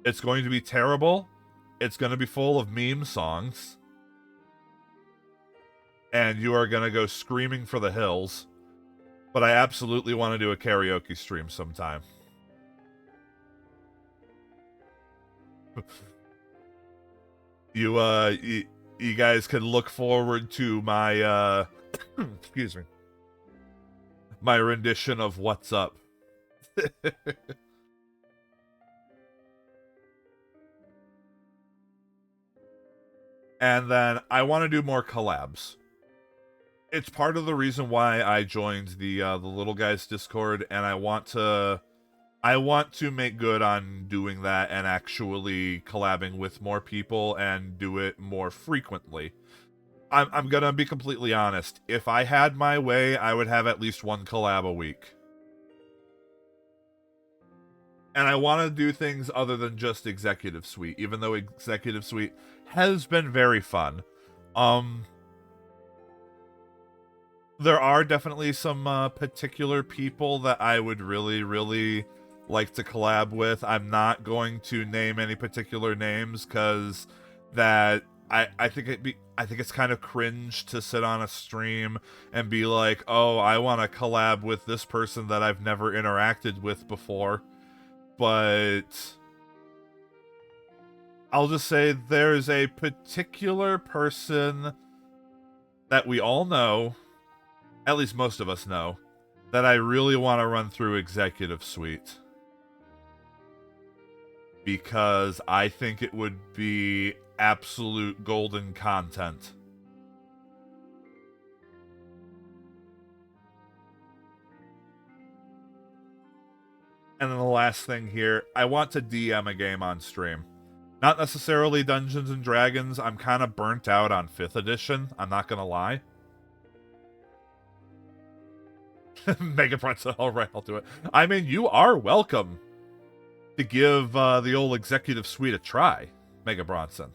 It's going to be terrible. It's going to be full of meme songs. And you are going to go screaming for the hills. But I absolutely want to do a karaoke stream sometime. You guys can look forward to my excuse me, my rendition of What's Up. And then I want to do more collabs. It's part of the reason why I joined the Little Guys Discord, and I want to make good on doing that and actually collabing with more people and do it more frequently. I'm gonna be completely honest. If I had my way, I would have at least one collab a week. And I want to do things other than just Executive Suite, even though Executive Suite has been very fun. There are definitely some particular people that I would really, really like to collab with. I'm not going to name any particular names, because that I think it's kind of cringe to sit on a stream and be like, oh, I want to collab with this person that I've never interacted with before. But I'll just say there's a particular person that we all know, at least most of us know, that I really want to run through Executive Suite. Because I think it would be absolute golden content. And then the last thing here, I want to DM a game on stream. Not necessarily Dungeons and Dragons. I'm kind of burnt out on 5th edition. I'm not going to lie. Mega Pretzel, alright, I'll do it. I mean, you are welcome to give the old Executive Suite a try, Mega Bronson.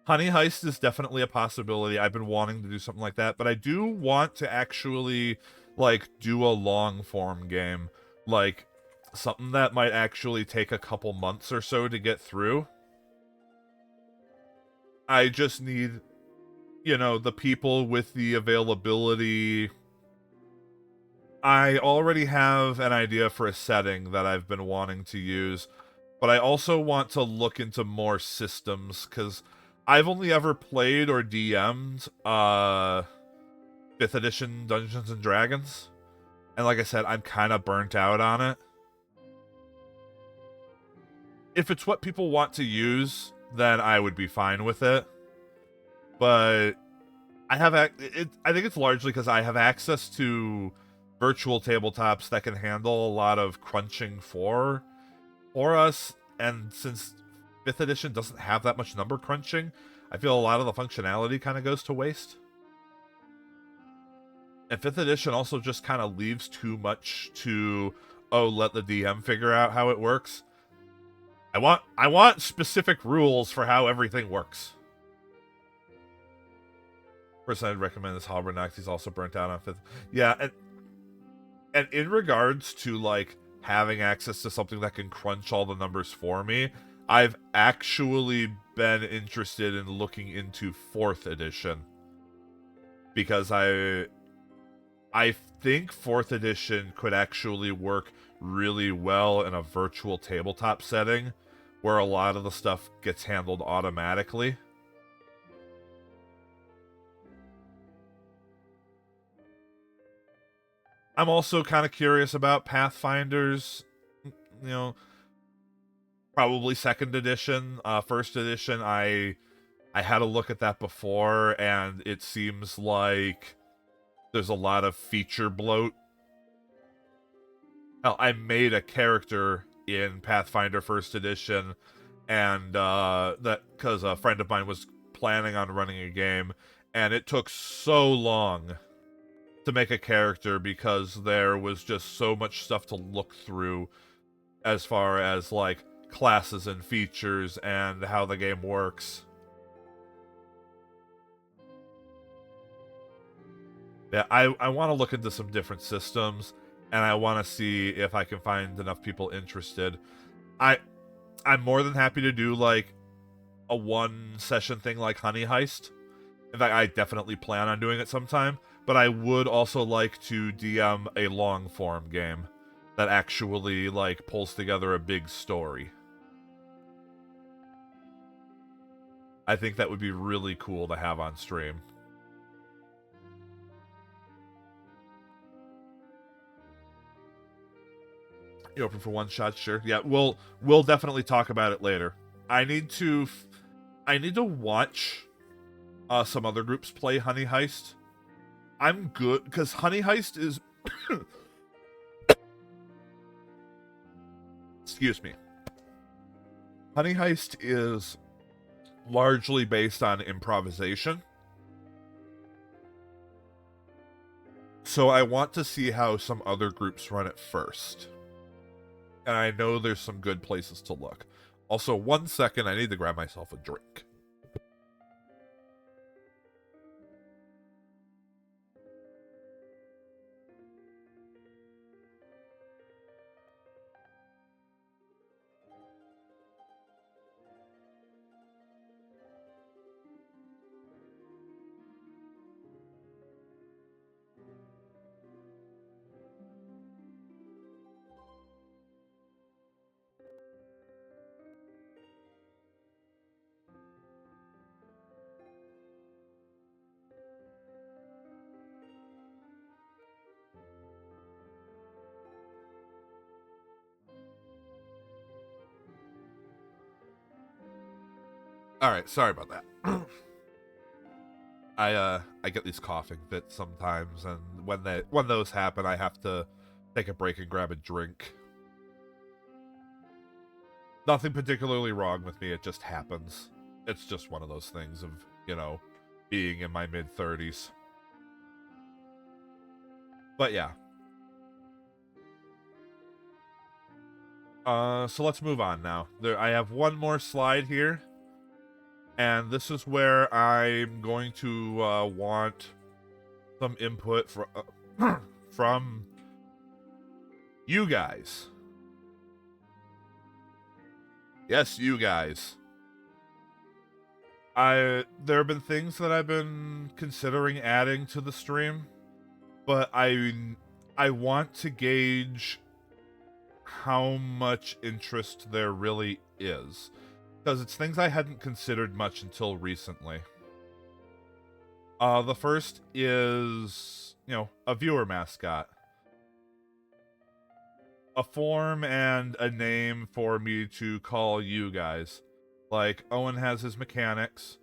Honey Heist is definitely a possibility. I've been wanting to do something like that, but I do want to actually, like, do a long-form game. Like, something that might actually take a couple months or so to get through. I just need, you know, the people with the availability. I already have an idea for a setting that I've been wanting to use, but I also want to look into more systems, because I've only ever played or DM'd 5th edition Dungeons and Dragons, and like I said, I'm kind of burnt out on it. If it's what people want to use, then I would be fine with it. But I think it's largely because I have access to virtual tabletops that can handle a lot of crunching for us, and since 5th edition doesn't have that much number crunching, I feel a lot of the functionality kind of goes to waste. And 5th edition also just kind of leaves too much to, let the DM figure out how it works. I want specific rules for how everything works. First, I'd recommend this Halbernacht. He's also burnt out on 5th. Yeah, and in regards to, like, having access to something that can crunch all the numbers for me, I've actually been interested in looking into 4th edition. Because I think 4th edition could actually work really well in a virtual tabletop setting, where a lot of the stuff gets handled automatically. I'm also kind of curious about Pathfinders, you know, probably 2nd edition. 1st edition, I had a look at that before, and it seems like there's a lot of feature bloat. Hell, I made a character in Pathfinder 1st edition, and that because a friend of mine was planning on running a game, and it took so long to make a character because there was just so much stuff to look through as far as, like, classes and features and how the game works. Yeah, I want to look into some different systems, and I want to see if I can find enough people interested. I'm more than happy to do, like, a one-session thing like Honey Heist. In fact, I definitely plan on doing it sometime, but I would also like to DM a long-form game that actually, like, pulls together a big story. I think that would be really cool to have on stream. You open for one shot? Sure. Yeah, we'll definitely talk about it later. I need to watch some other groups play Honey Heist. I'm good because Honey Heist is excuse me. Honey Heist is largely based on improvisation. So I want to see how some other groups run it first. And I know there's some good places to look. Also, 1 second, I need to grab myself a drink. Alright, sorry about that. I get these coughing fits sometimes, and when those happen, I have to take a break and grab a drink. Nothing particularly wrong with me, it just happens. It's just one of those things of, you know, being in my mid-30s. But yeah. So let's move on now. I have one more slide here. And this is where I'm going to want some input from you guys. Yes, you guys. There have been things that I've been considering adding to the stream, but I want to gauge how much interest there really is, because it's things I hadn't considered much until recently. The first is, you know, a viewer mascot. A form and a name for me to call you guys. Like, Owen has his mechanics,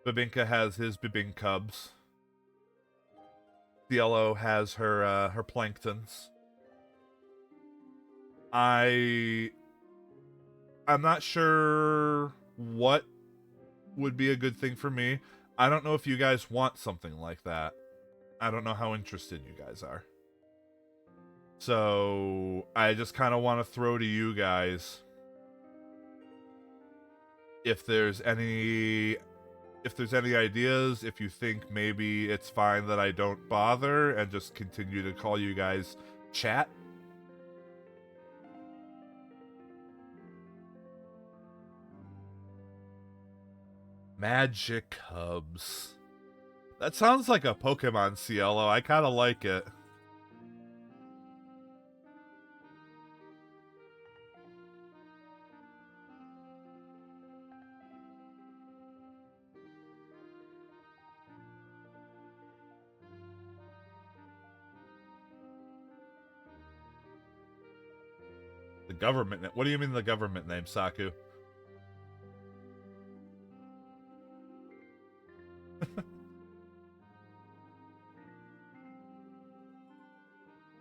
Babinka has his Bibinkubs, Cielo has her planktons. I'm not sure what would be a good thing for me. I don't know if you guys want something like that. I don't know how interested you guys are. So I just kind of want to throw to you guys if there's any ideas, if you think maybe it's fine that I don't bother and just continue to call you guys chat. Magic Hubs. That sounds like a Pokemon, Cielo. I kind of like it. The government name? What do you mean the government name, Saku?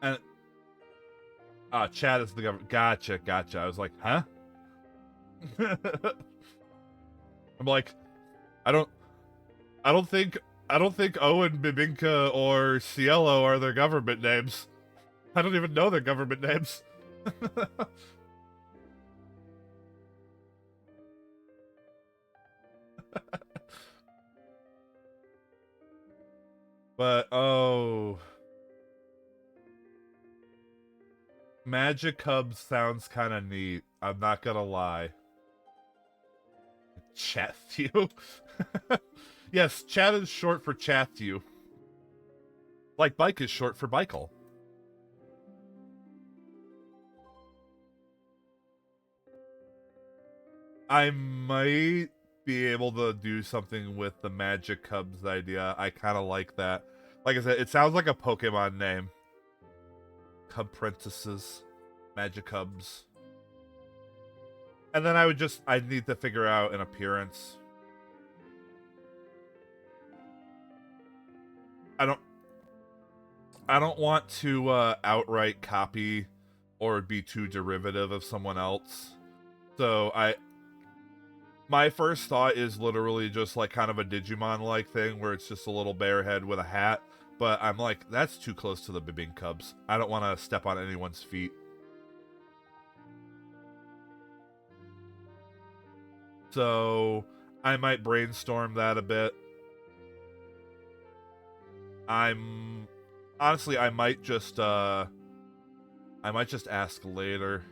And chat is the government. Gotcha. I was like, huh? I'm like, I don't think Owen, Bibinka, or Cielo are their government names. I don't even know their government names. But oh, Magic Hub sounds kind of neat. I'm not gonna lie. Chathew? Yes, chat is short for Chathew. Like bike is short for Bikel. I might be able to do something with the Magic Cubs idea. I kind of like that. Like I said, it sounds like a Pokemon name. Cub Princesses. Magic Cubs. And then I'd need to figure out an appearance. I don't want to outright copy or be too derivative of someone else. So my first thought is literally just like kind of a Digimon-like thing where it's just a little bear head with a hat. But I'm like, that's too close to the Bibinkubs. I don't want to step on anyone's feet. So I might brainstorm that a bit. Honestly, I might just ask later.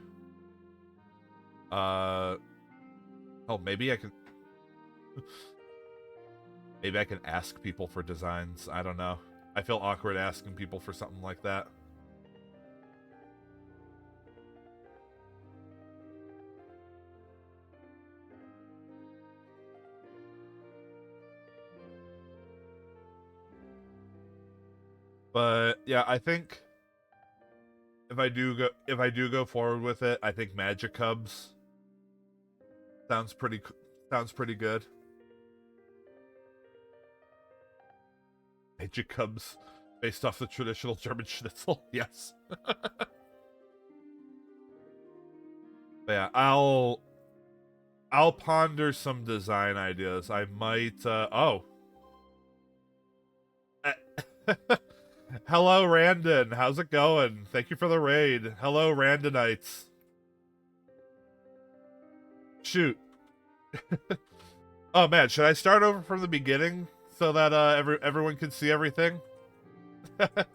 Oh, maybe I can ask people for designs. I don't know. I feel awkward asking people for something like that. But yeah, I think if I do go forward with it, I think Magic Cubs sounds pretty good. Magic Cubs based off the traditional German schnitzel. Yes. But yeah, I'll ponder some design ideas. I might oh. Hello, Randon. How's it going? Thank you for the raid. Hello, Randonites. Shoot. Oh man, should I start over from the beginning so that everyone can see everything? But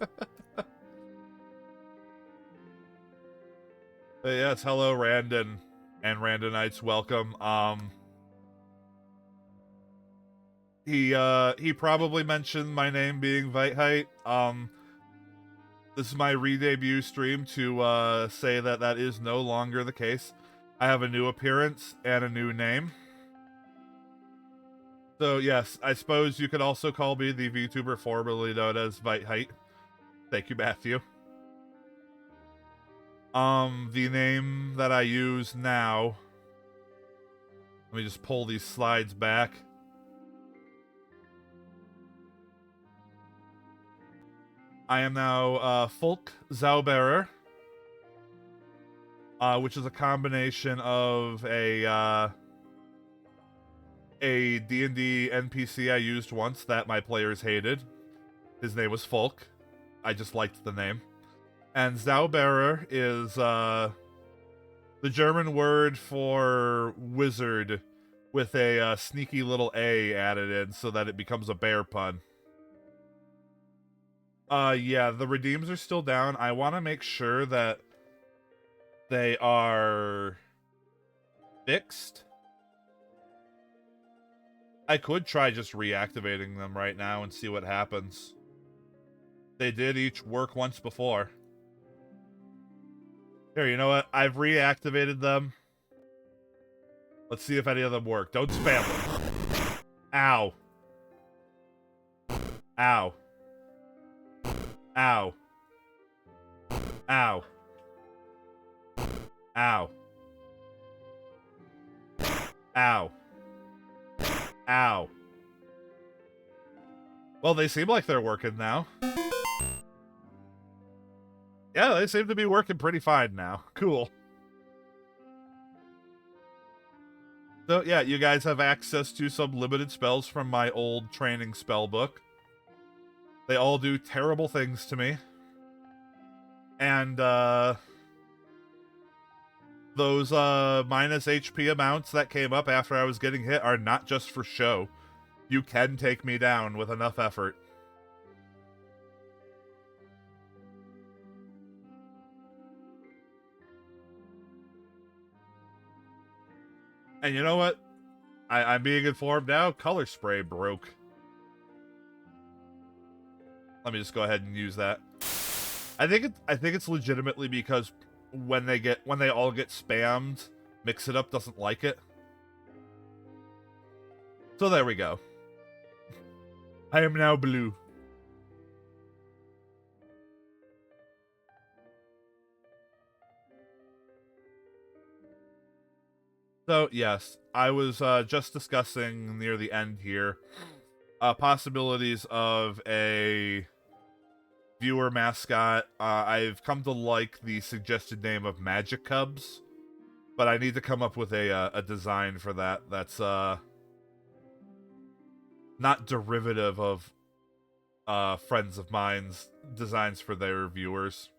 yes, hello, Randon and Randonites. Welcome. He probably mentioned my name being Weitheit. This is my re-debut stream to say that that is no longer the case. I have a new appearance and a new name. So yes, I suppose you could also call me the VTuber formerly known as Weitheit. Thank you, Matthew. The name that I use now. Let me just pull these slides back. I am now Folke Zaubearer, which is a combination of a D&D NPC I used once that my players hated. His name was Folke. I just liked the name. And Zaubearer is the German word for wizard with a sneaky little A added in so that it becomes a bear pun. Yeah, the redeems are still down. I want to make sure that they are fixed. I could try just reactivating them right now and see what happens. They did each work once before. Here, you know what? I've reactivated them. Let's see if any of them work. Don't spam them. Ow. Ow. Ow. Ow. Ow. Ow. Ow. Well, they seem like they're working now. Yeah, they seem to be working pretty fine now. Cool. So, yeah, you guys have access to some limited spells from my old training spell book. They all do terrible things to me. And, those, minus HP amounts that came up after I was getting hit are not just for show. You can take me down with enough effort. And you know what? I'm being informed now, color spray broke. Let me just go ahead and use that. I think it's legitimately because when they all get spammed, Mix It Up doesn't like it. So there we go. I am now blue. So yes, I was just discussing near the end here possibilities of a viewer mascot. I've come to like the suggested name of Magic Cubs, but I need to come up with a design for that that's not derivative of friends of mine's designs for their viewers.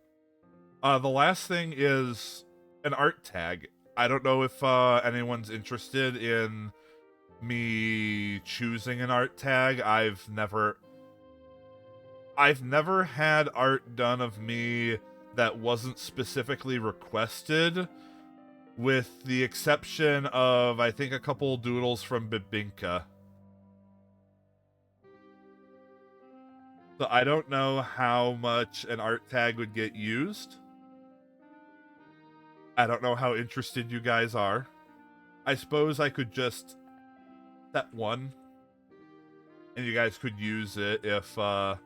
The last thing is an art tag. I don't know if anyone's interested in me choosing an art tag. I've never had art done of me that wasn't specifically requested, with the exception of, I think, a couple doodles from Bibinka. So I don't know how much an art tag would get used. I don't know how interested you guys are. I suppose I could just set one, and you guys could use it if, oh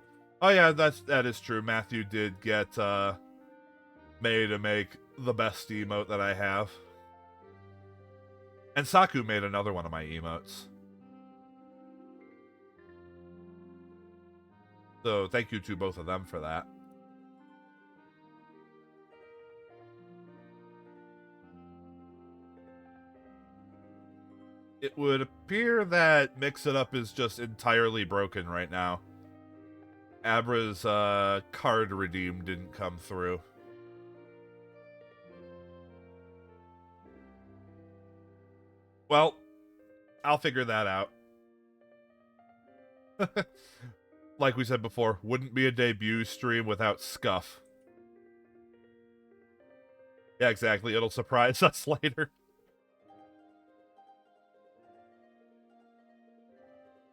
yeah, that is true. Matthew did get, May to make the best emote that I have. And Saku made another one of my emotes. So thank you to both of them for that. It would appear that Mix It Up is just entirely broken right now. Abra's card redeem didn't come through. Well, I'll figure that out. Like we said before, wouldn't be a debut stream without scuff. Yeah, exactly. It'll surprise us later.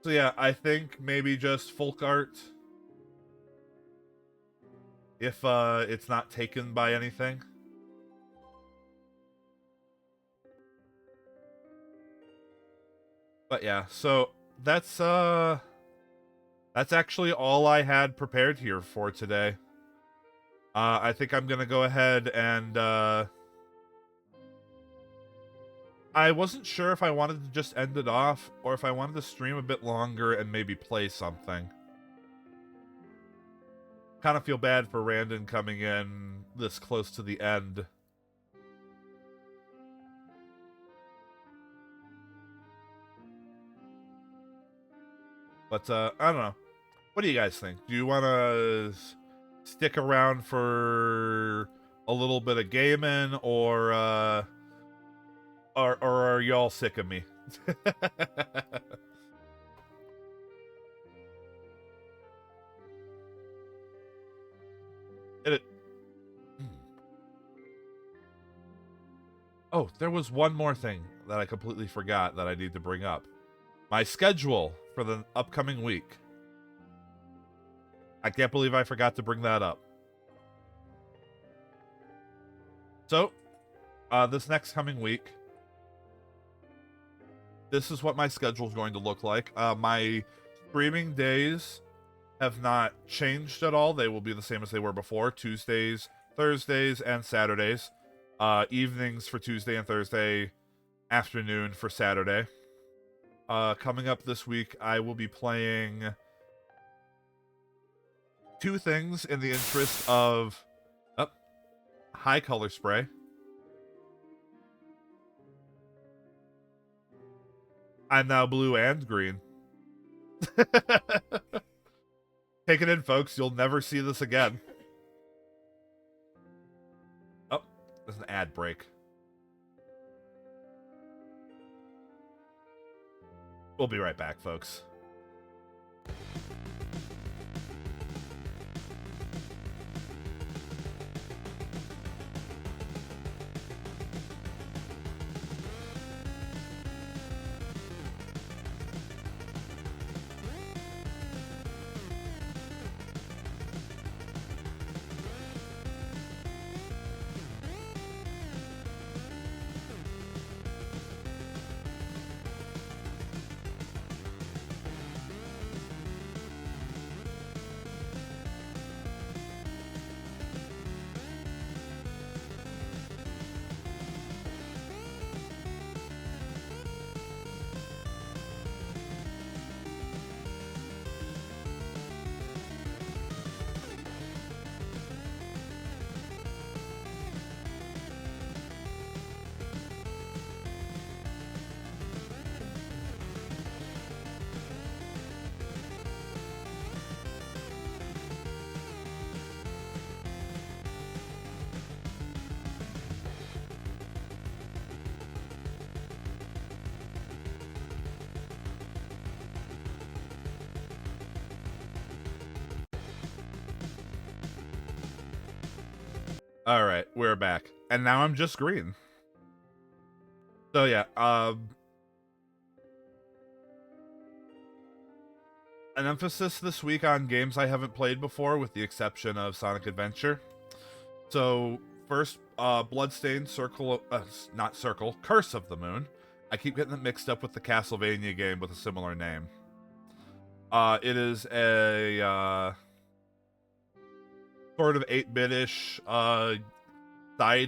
So yeah, I think maybe just folk art. If it's not taken by anything. But yeah, so that's actually all I had prepared here for today. I think I'm gonna go ahead and I wasn't sure if I wanted to just end it off or if I wanted to stream a bit longer and maybe play something. Kind of feel bad for Randon coming in this close to the end. But I don't know. What do you guys think? Do you want to stick around for a little bit of gaming, or are y'all sick of me? Oh, there was one more thing that I completely forgot that I need to bring up. My schedule for the upcoming week. I can't believe I forgot to bring that up. So, this next coming week, this is what my schedule is going to look like. My streaming days have not changed at all. They will be the same as they were before. Tuesdays, Thursdays, and Saturdays. Evenings for Tuesday and Thursday, afternoon for Saturday. Coming up this week, I will be playing two things in the interest of high color spray. I'm now blue and green. Take it in, folks. You'll never see this again. Oh, there's an ad break. We'll be right back, folks. All right, we're back. And now I'm just green. So yeah, an emphasis this week on games I haven't played before, with the exception of Sonic Adventure. So first, Bloodstained Curse of the Moon. I keep getting it mixed up with the Castlevania game with a similar name. It is a sort of 8-bit-ish side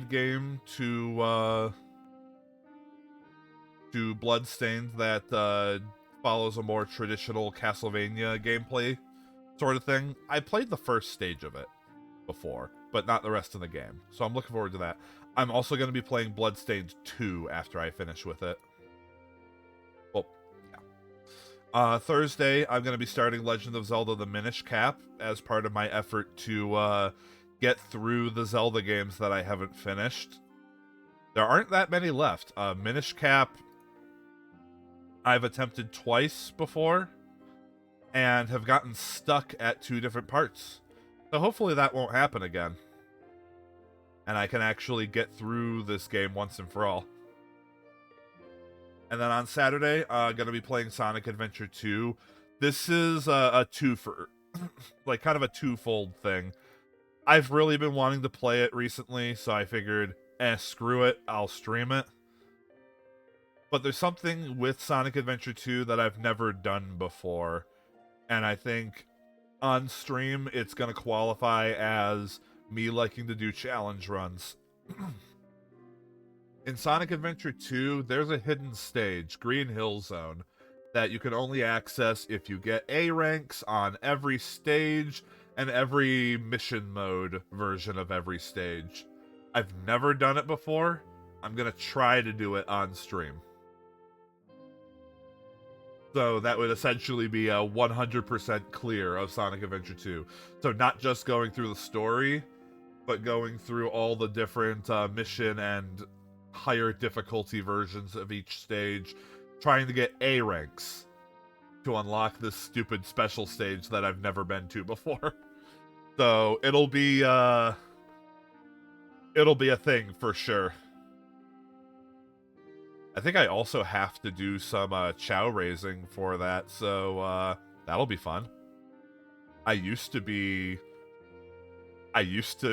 game to Bloodstained that follows a more traditional Castlevania gameplay sort of thing. I played the first stage of it before, but not the rest of the game. So I'm looking forward to that. I'm also going to be playing Bloodstained 2 after I finish with it. Well, yeah. Thursday, I'm going to be starting Legend of Zelda The Minish Cap as part of my effort to get through the Zelda games that I haven't finished. There aren't that many left. Minish Cap, I've attempted twice before and have gotten stuck at 2 different parts. So hopefully that won't happen again. And I can actually get through this game once and for all. And then on Saturday, I'm going to be playing Sonic Adventure 2. This is a two-for, like kind of a twofold thing. I've really been wanting to play it recently, so I figured, screw it, I'll stream it. But there's something with Sonic Adventure 2 that I've never done before. And I think on stream, it's going to qualify as me liking to do challenge runs. In Sonic Adventure 2, there's a hidden stage, Green Hill Zone, that you can only access if you get A ranks on every stage and every mission mode version of every stage. I've never done it before. I'm going to try to do it on stream. So that would essentially be a 100% clear of Sonic Adventure 2. So not just going through the story, but going through all the different mission and higher difficulty versions of each stage, trying to get A ranks to unlock this stupid special stage that I've never been to before. So it'll be a thing for sure. I think I also have to do some chow raising for that, so that'll be fun. I used to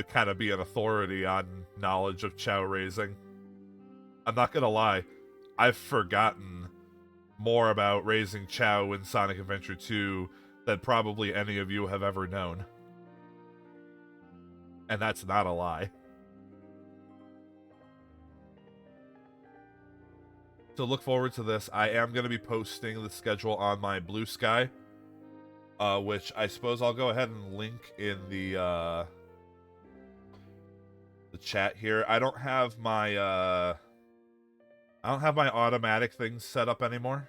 kind of be an authority on knowledge of chow raising. I'm not gonna lie, I've forgotten more about raising chow in Sonic Adventure 2 than probably any of you have ever known. And that's not a lie. So look forward to this. I am going to be posting the schedule on my Blue Sky, which I suppose I'll go ahead and link in the chat here. I don't have my automatic things set up anymore.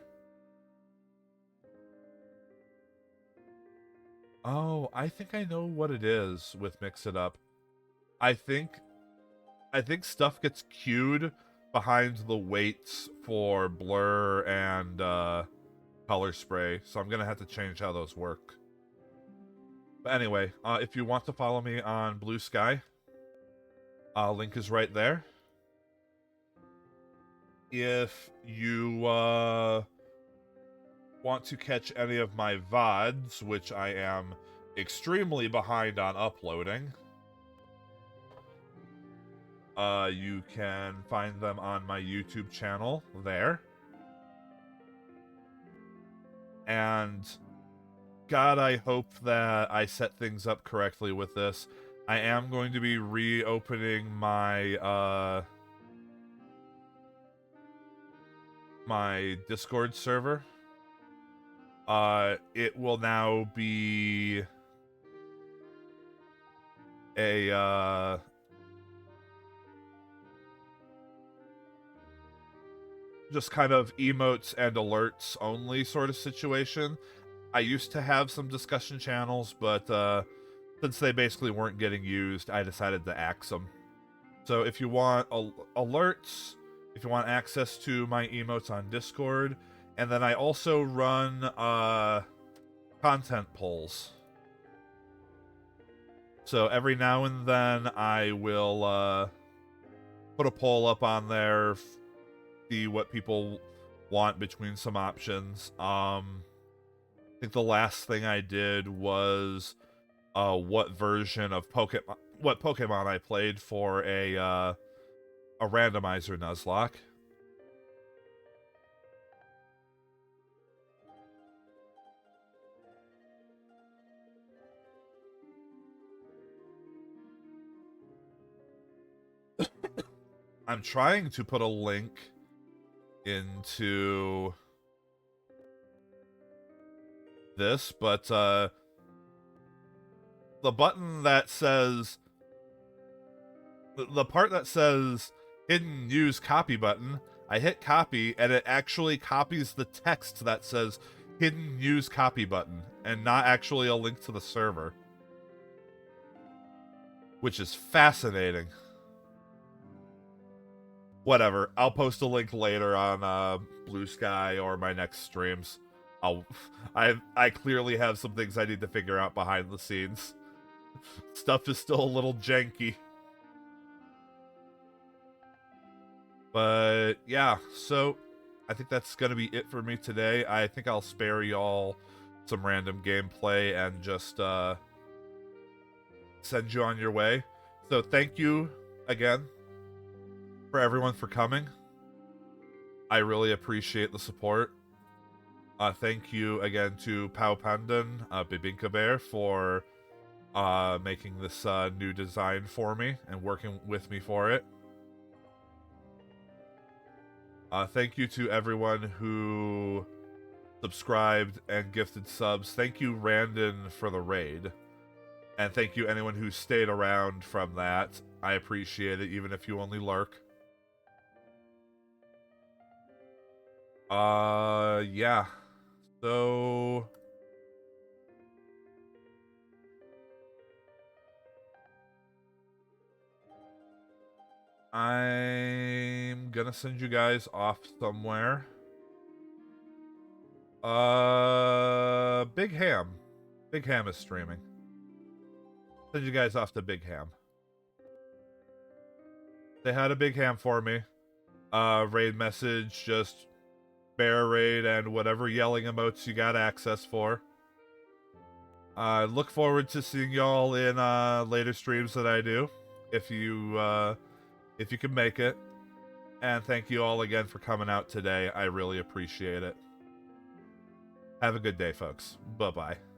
Oh, I think I know what it is with Mix It Up. I think stuff gets queued behind the weights for blur and color spray, so I'm gonna have to change how those work. But anyway, if you want to follow me on Blue Sky, link is right there. If you want to catch any of my VODs, which I am extremely behind on uploading, you can find them on my YouTube channel there. And God, I hope that I set things up correctly with this. I am going to be reopening my my Discord server. It will now be a just kind of emotes and alerts only sort of situation. I used to have some discussion channels, but since they basically weren't getting used, I decided to axe them. So if you want alerts, if you want access to my emotes on Discord, and then I also run content polls. So every now and then I will put a poll up on there, see what people want between some options. I think the last thing I did was what version of Pokemon I played for a randomizer Nuzlocke. I'm trying to put a link into this, but the button that says, the part that says hidden use copy button, I hit copy and it actually copies the text that says hidden use copy button and not actually a link to the server. Which is fascinating. Whatever. I'll post a link later on Blue Sky or my next streams. I clearly have some things I need to figure out behind the scenes. Stuff is still a little janky. But yeah, so I think that's gonna be it for me today. I think I'll spare y'all some random gameplay and just send you on your way. So thank you again for everyone for coming. I really appreciate the support. Thank you again to Pau Pandan, Bibinka Bear, for making this new design for me and working with me for it. Thank you to everyone who subscribed and gifted subs. Thank you, Randon, for the raid. And thank you anyone who stayed around from that. I appreciate it, even if you only lurk. Yeah. So... I'm gonna send you guys off somewhere. Big Ham. Big Ham is streaming. Send you guys off to Big Ham. They had a Big Ham for me. Raid message, just bear raid and whatever yelling emotes you got access for. Look forward to seeing y'all in later streams that I do, if you can make it. And thank you all again for coming out today. I really appreciate it. Have a good day, folks. Bye-bye.